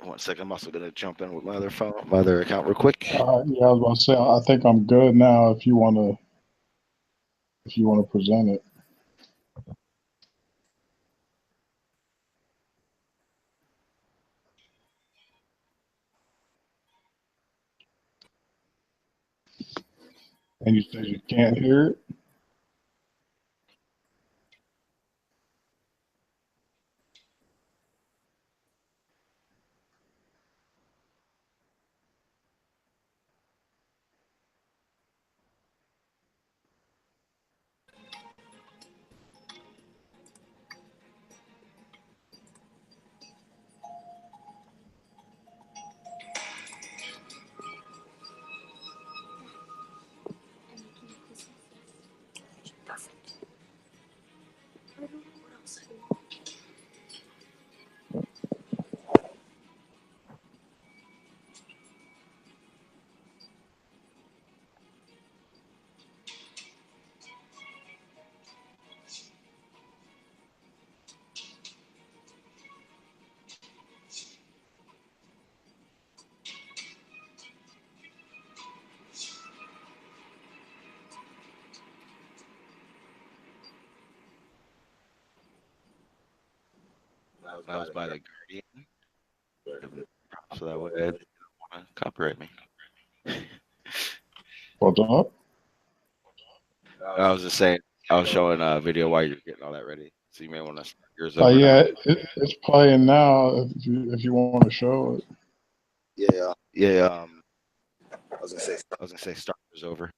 One second, I'm also gonna jump in with my other phone, my other account, real quick. Yeah, I was about to say, I think I'm good now. If you wanna present it. And you said you can't hear it. That was by the Guardian, so that way they don't want to copyright me. What's up? I was just saying, I was showing a video while you're getting all that ready, so you may want to start yours Oh over yeah, now. it's playing now. If you want to show it. Yeah, yeah. I was gonna say start yours over.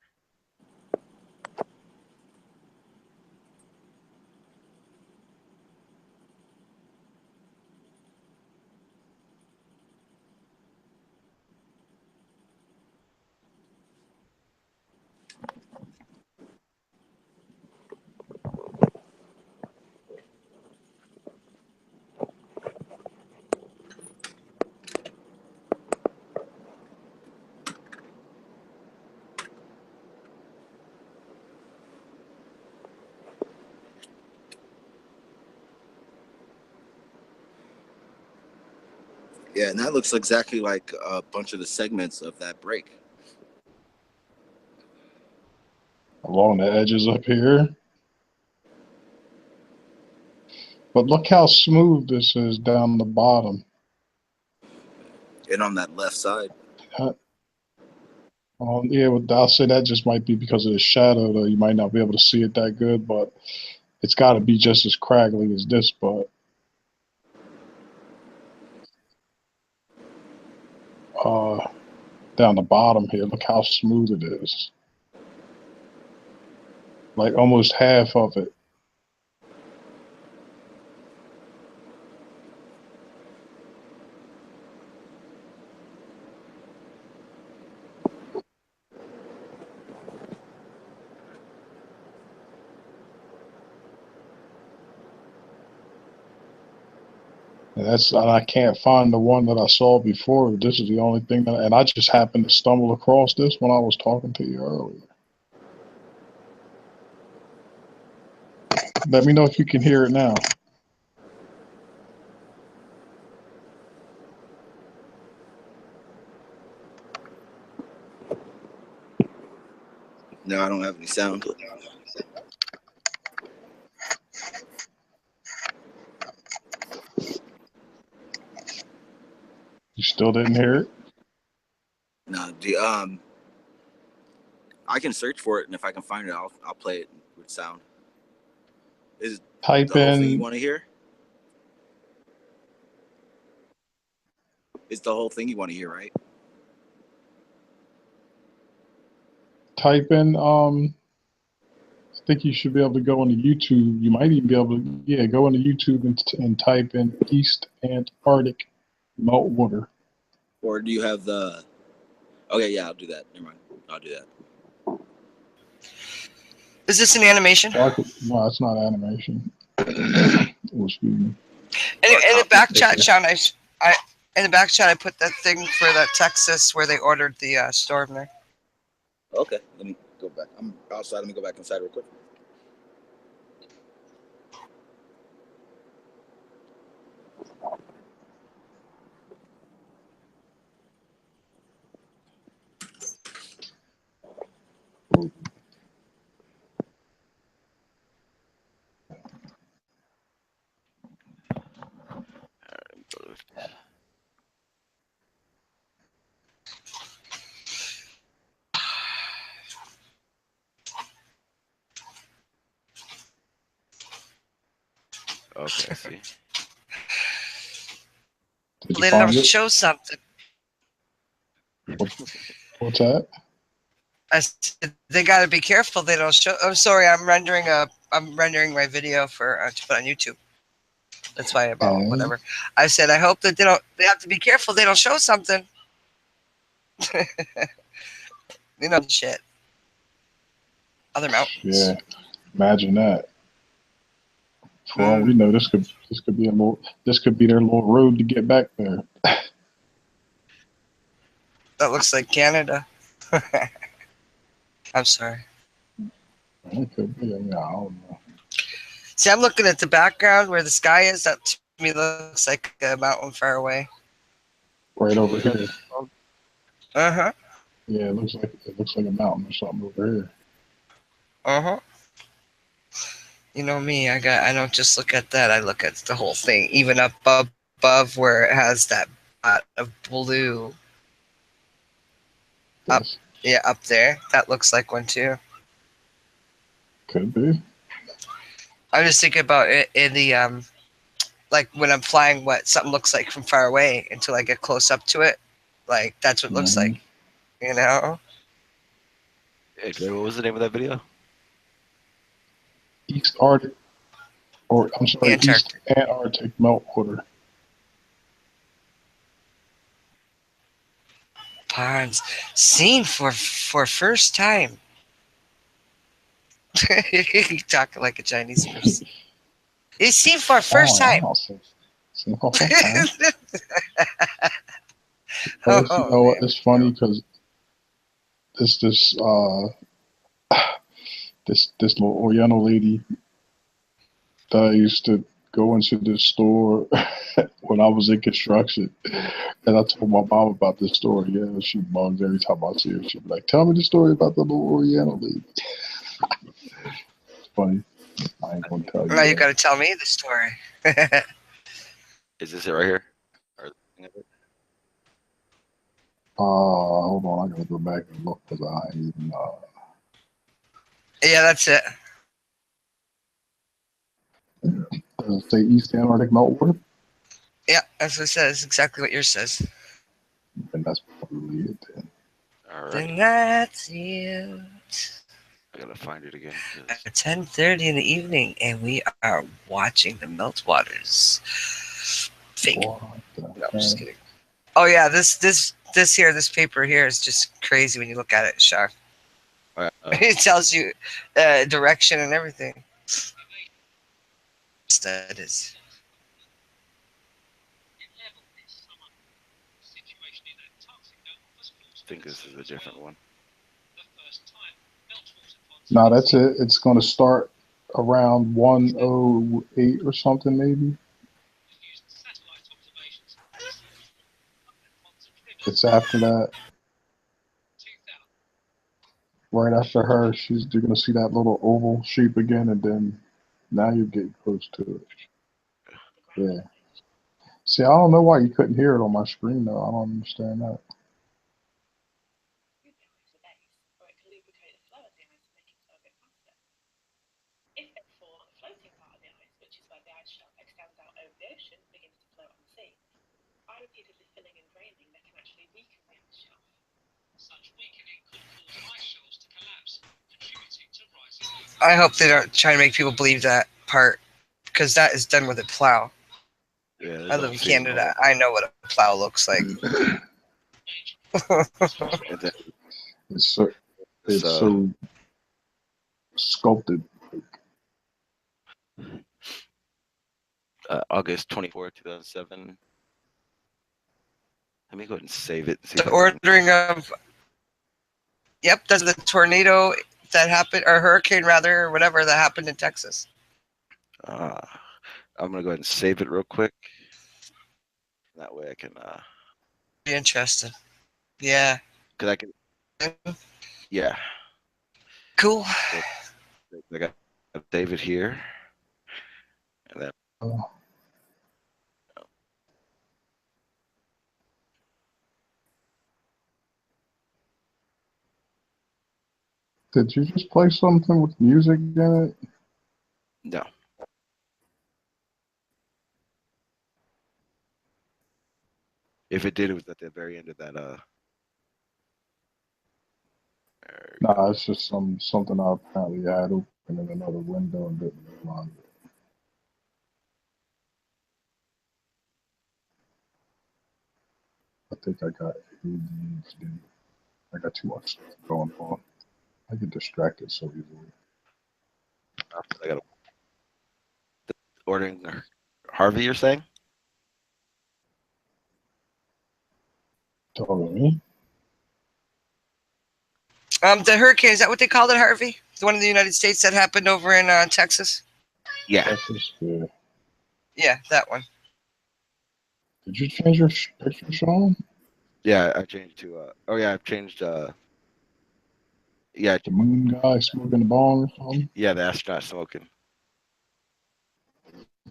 Yeah, and that looks exactly like a bunch of the segments of that break. Along the edges up here. But look how smooth this is down the bottom. And on that left side. Yeah, I'll say that just might be because of the shadow, though. You might not be able to see it that good, but it's got to be just as craggly as this, but down the bottom here, look how smooth it is. Like almost half of it. And I can't find the one that I saw before. This is the only thing and I just happened to stumble across this when I was talking to you earlier. Let me know if you can hear it now. No, I don't have any sound. still didn't hear it? No, I can search for it, and if I can find it, I'll play it with sound. Is Type the whole thing you in. want to hear? It's the whole thing you want to hear, right? Type in. I think you should be able to go into YouTube. You might even be able to, go into YouTube and type in East Antarctic meltwater. Or do you have the? Okay, yeah, I'll do that. Never mind. I'll do that. Is this an animation? No, it's not animation. Oh, excuse me. In the back chat, Sean, in the back chat, I put that thing for that Texas where they ordered the storm there. Okay, let me go back. I'm outside. Let me go back inside real quick. Okay, I see. Did They you find don't it? show something. What's that? I said they got to be careful. They don't show. I'm sorry. I'm rendering my video for to put on YouTube. That's why about whatever. I said I hope that they don't. They have to be careful. They don't show something. You know, shit. Other mountains. Yeah, imagine that. For all we know, this could be their little road to get back there. That looks like Canada. I'm sorry. It could be. I don't know. See, I'm looking at the background where the sky is. That to me looks like a mountain far away. Right over here. Uh-huh. Yeah, it looks like a mountain or something over here. Uh-huh. You know me, I don't just look at that, I look at the whole thing, even up above where it has that dot of blue. Yes. Up there. That looks like one too. Could be. I'm just thinking about it in the like when I'm flying, what something looks like from far away until I get close up to it. Like that's what it looks like. You know? Hey, Dre, what was the name of that video? East Antarctic meltwater. Ponds seen for first time. You talking like a Chinese person. It's seen for first time. You know what? It's funny because this little Oriental lady that I used to go into this store when I was in construction, and I told my mom about this story. Yeah, she bugs every time I see her. She'd be like, "Tell me the story about the little Oriental lady." It's funny. I ain't gonna tell you. Now you gotta tell me the story. Is this it right here? Hold on, I gotta go back and look because I ain't even. Yeah, that's it. Does it say East Antarctic meltwater? Yeah, that's what it says. It's exactly what yours says. And that's probably it then. All right. Then that's it. I gotta find it again. At 10:30 in the evening, and we are watching the meltwaters. Fake. No, I'm just kidding. Oh yeah, this paper here is just crazy when you look at it, Shar. It tells you direction and everything. That is. I think this is a different one. No, that's it. It's going to start around 1:08 or something, maybe. It's after that. Right after her, you're going to see that little oval shape again, and then now you're getting close to it. Yeah. See, I don't know why you couldn't hear it on my screen though. I don't understand that. I hope they don't try to make people believe that part, because that is done with a plow. Yeah, I live in Canada. I know what a plow looks like. And then It's so, this, it's so sculpted. August 24th, 2007. Let me go ahead and save it. And see The if I can- ordering of, yep, that's the tornado that happened, or hurricane rather, or whatever that happened in Texas. I'm gonna go ahead and save it real quick. That way I can, Be interesting. Yeah. cause I can, yeah. Cool. I got save it here, and then Did you just play something with music in it? no. If it did, it was at the very end of that. There we go. Nah, it's just something I apparently had open in another window and didn't realize it. I think I got ADHD. I got too much stuff going on. I get distracted so easily. I got ordering Harvey. You're saying? Talking to me? The hurricane, is that what they called it, Harvey? The one in the United States that happened over in Texas? Yeah. Texas, yeah. Yeah, that one. Did you change your picture, Sean? Yeah, I changed to. Oh yeah, I've changed. Yeah, The moon guy smoking a bong or something? yeah, the astronaut smoking.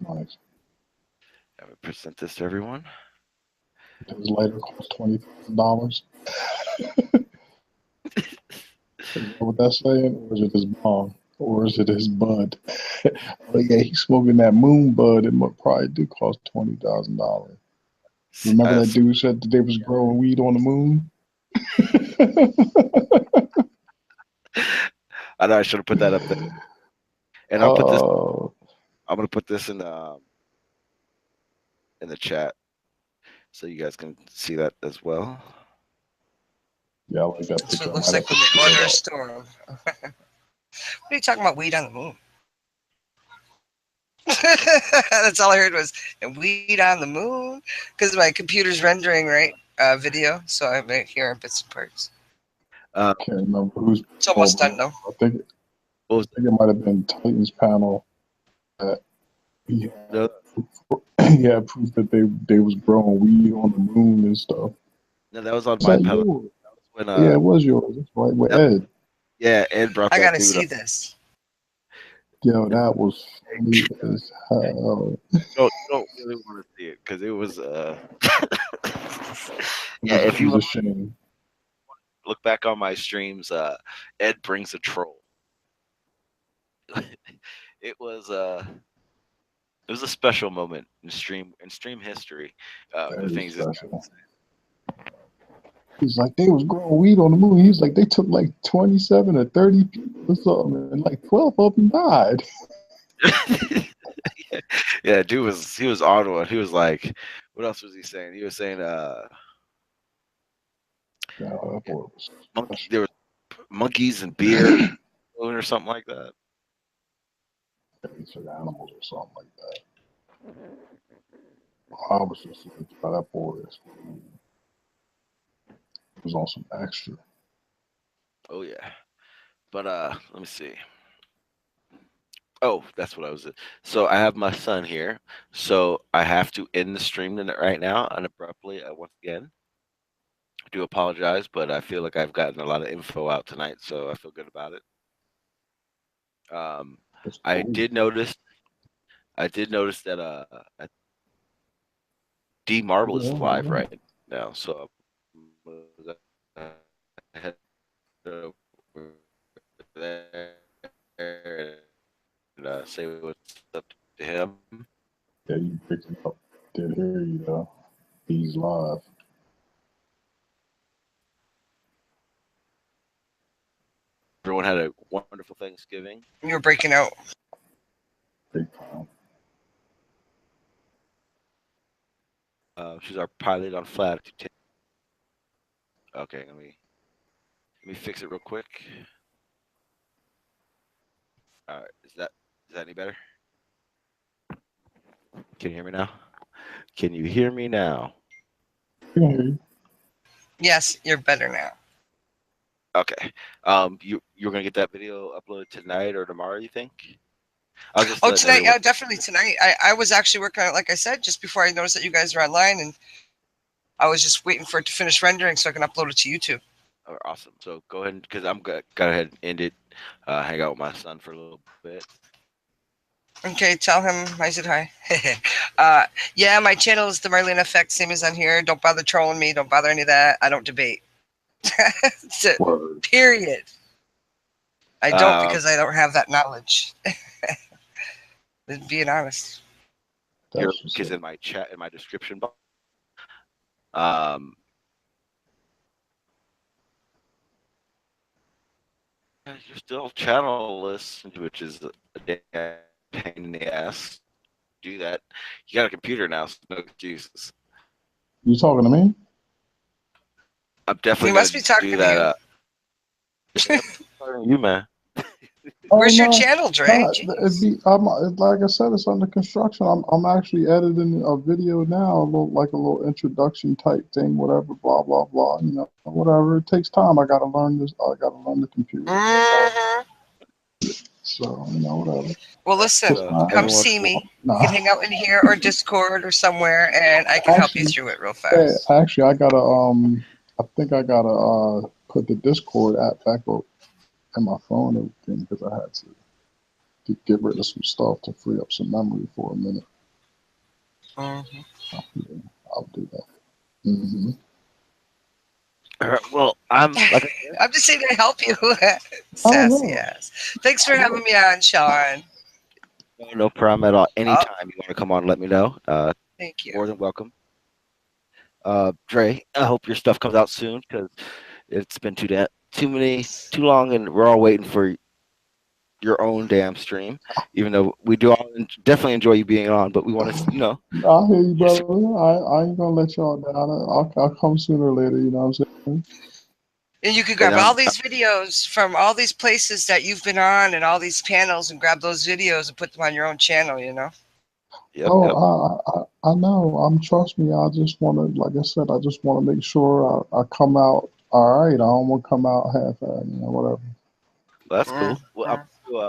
Nice. I'm gonna present this to everyone. His lighter cost $20,000. Is that what that's saying? Or is it his bong? Or is it his bud? Oh yeah, he's smoking that moon bud. It probably do cost $20,000. Remember that dude said that they was growing weed on the moon? I know I should have put that up there. And I'll put this. I'm gonna put this in the chat, so you guys can see that as well. Yeah, I like that That's picture. what it looks like when they order a storm. What are you talking about, weed on the moon? That's all I heard was weed on the moon, because my computer's rendering video, so I might hear bits and parts. I can't remember who's. It's almost done though. I think it might have been Titan's panel that he had proof that they was growing weed on the moon and stuff. No, that was on my panel. When, yeah, it was yours. That's right, with Ed. Yeah, Ed brought that. I gotta dude see up. this. Yo, that was funny as hell. You don't really want to see it because it was yeah. If you look back on my streams, Ed brings a troll. It was a special moment in stream history. The things he's like, they was growing weed on the moon. He's like, they took like 27 or 30 people or something, and like 12 of them died. Yeah, dude was on one. He was like, what else was he saying? He was saying, there was monkeys and beer or something like that. He said animals or something like that. I was just by that boy. It was on some extra. Oh yeah, but let me see. Oh, that's what I was. So I have my son here, so I have to end the stream right now unabruptly. Once again, I do apologize, but I feel like I've gotten a lot of info out tonight, so I feel good about it. I did notice that D.Marble is live Yeah. right now, so head over there and say what's up to him. Yeah, you picked it up. Did hear you though. He's live. Everyone had a wonderful Thanksgiving. You're breaking out. Big time. She's our pilot on flat. Okay, let me fix it real quick. All right, is that any better? Can you hear me now? Can you hear me now? Can hear you. Yes, you're better now. Okay. You're gonna get that video uploaded tonight or tomorrow, you think? I'll just Oh, let tonight? everyone... Yeah, definitely tonight. I was actually working on it, like I said, just before I noticed that you guys are online, and I was just waiting for it to finish rendering so I can upload it to YouTube. Oh, awesome. So go ahead, because I'm gonna go ahead and end it. Hang out with my son for a little bit. Okay, tell him I said hi. Yeah, my channel is the Marlene Effect, same as on here. Don't bother trolling me. Don't bother any of that. I don't debate. That's it. Period. I don't because I don't have that knowledge. Being honest. Your link is in my chat, in my description box. You're still channelless, which is a damn pain in the ass. Do that. You got a computer now, so no excuses. You talking to me? I'm definitely. You must be talking do that. to You, man. Where's your channel, Dre? Like I said, it's under construction. I'm actually editing a video now, like a little introduction type thing, whatever, blah blah blah. You know, whatever. It takes time. I gotta learn this. I gotta learn the computer. So you know, whatever. Well, listen, come see me. You can hang out in here or Discord or somewhere, and I can help you through it real fast. Yeah, actually, I gotta I think I gotta put the Discord app back up in my phone and everything because I had to get rid of some stuff to free up some memory for a minute. I'll do that. Well, I'm just saying to help you. Sassy ass. Thanks for having me on, Sean. No problem at all. Anytime you want to come on, let me know. Thank you. More than welcome. Dre, I hope your stuff comes out soon because it's been too long, and we're all waiting for your own damn stream. Even though we do all definitely enjoy you being on, but we want to, I hear you, brother. I ain't gonna let y'all down. I'll come sooner or later. You know what I'm saying? And you can grab all these videos from all these places that you've been on and all these panels, and grab those videos and put them on your own channel. You know. I know. Trust me. I just want to, like I said, I just want to make sure I come out all right. I don't want to come out half-assed, whatever. That's cool. Well,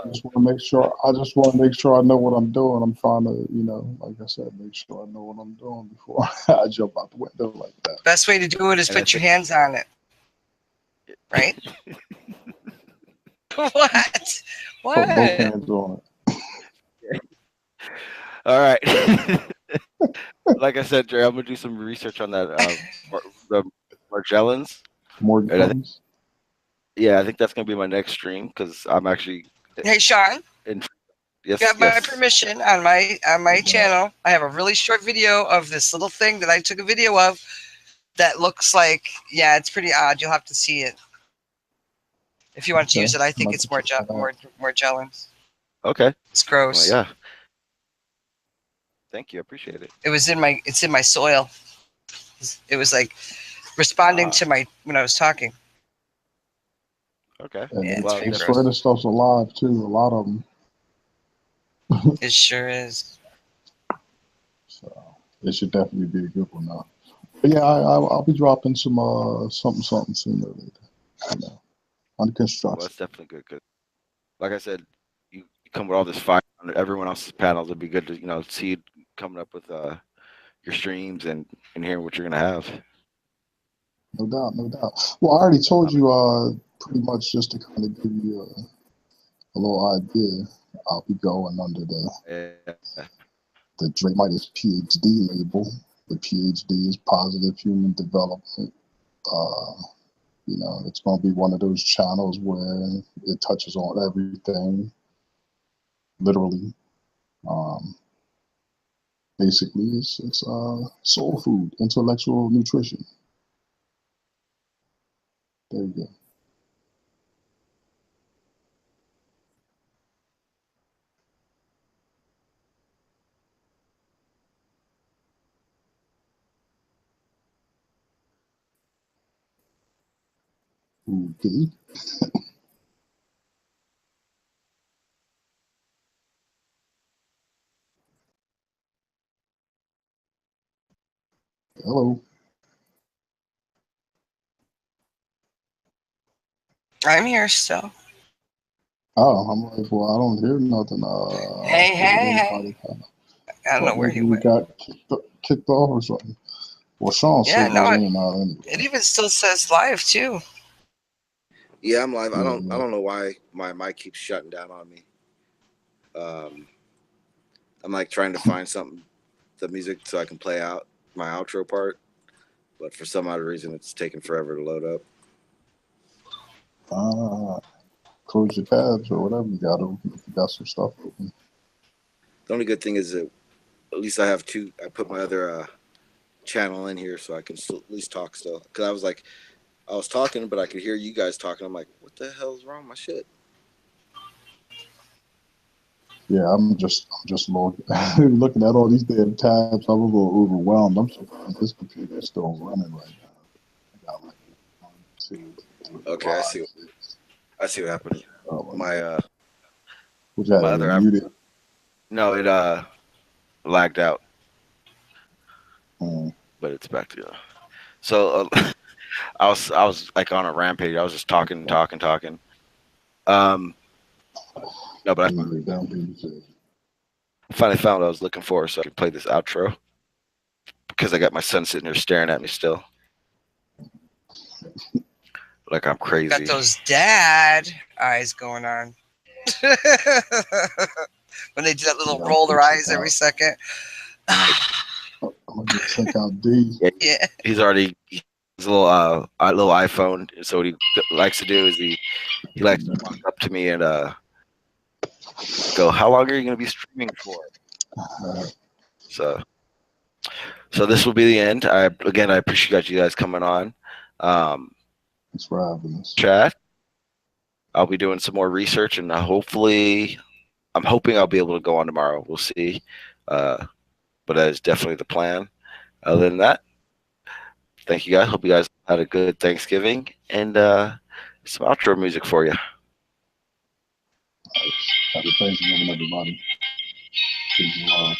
I just want to make sure. I just want to make sure I know what I'm doing. I'm trying to, like I said, make sure I know what I'm doing before I jump out the window like that. Best way to do it is put your hands on it. Right? What? Put both hands on it. All right. Like I said, Dre, I'm gonna do some research on that. The Margellans. Morgellons. Yeah, I think that's gonna be my next stream because I'm actually. Hey, Sean. Yes. You have my permission on my channel. I have a really short video of this little thing that I took a video of. That looks like, it's pretty odd. You'll have to see it. If you want to use it, I think it's more Margellans. Okay. It's gross. Well, yeah. Thank you. I appreciate it. It's in my soil. It was like responding to when I was talking. Okay. And I swear this stuff's alive too. A lot of them. It sure is. So it should definitely be a good one now. But yeah, I'll be dropping some something sooner or later. On construction. Well, that's definitely good. Cause, like I said, you come with all this fire on everyone else's panels. It'd be good to see you coming up with your streams and hearing what you're gonna have. No doubt. Well, I already told you pretty much just to kind of give you a little idea. I'll be going under the Dre Midas PhD label. The PhD is positive human development. You know, it's going to be one of those channels where it touches on everything, literally. Basically, it's soul food, intellectual nutrition. There you go. Okay. Hello. I'm here still. Oh, I'm like, well, I don't hear nothing. Hey, hey, hey. Anybody I don't know where maybe you we went. got kicked off or something. Well, Sean Yeah, no, signals in and out anyway. it even still says live too. Yeah, I'm live. I Yeah, don't know why my mic keeps shutting down on me. I'm like trying to find the music so I can play out my outro part, but for some odd reason it's taking forever to load up. Close your tabs or whatever you got open if you got some stuff open. The only good thing is that at least I have two. I put my other channel in here so I can still, at least talk still. Because I was talking, but I could hear you guys talking. I'm like, what the hell is wrong with my shit? Yeah, I'm just looking at all these damn tabs. I'm a little overwhelmed. I'm surprised this computer is still running right now. I got like 1, 2, 3, Okay, 5, I see what happened. My which had my it other muted. no, it lagged out, Mm. but it's back to so I was like on a rampage. I was just talking. No, but I finally found what I was looking for, so I can play this outro because I got my son sitting there staring at me still, like I'm crazy. Got those dad eyes going on. When they do that little roll their eyes every second. I'm gonna check out D. Yeah. He's already his little iPhone. So what he likes to do is he likes to walk up to me and go, "How long are you going to be streaming for?" So this will be the end. I appreciate you guys coming on. Thanks for having us. Chat. I'll be doing some more research and hopefully, I'm hoping I'll be able to go on tomorrow. We'll see. But that is definitely the plan. Other than that, thank you guys. Hope you guys had a good Thanksgiving and some outro music for you. Happy Thanksgiving, everybody. Peace and love.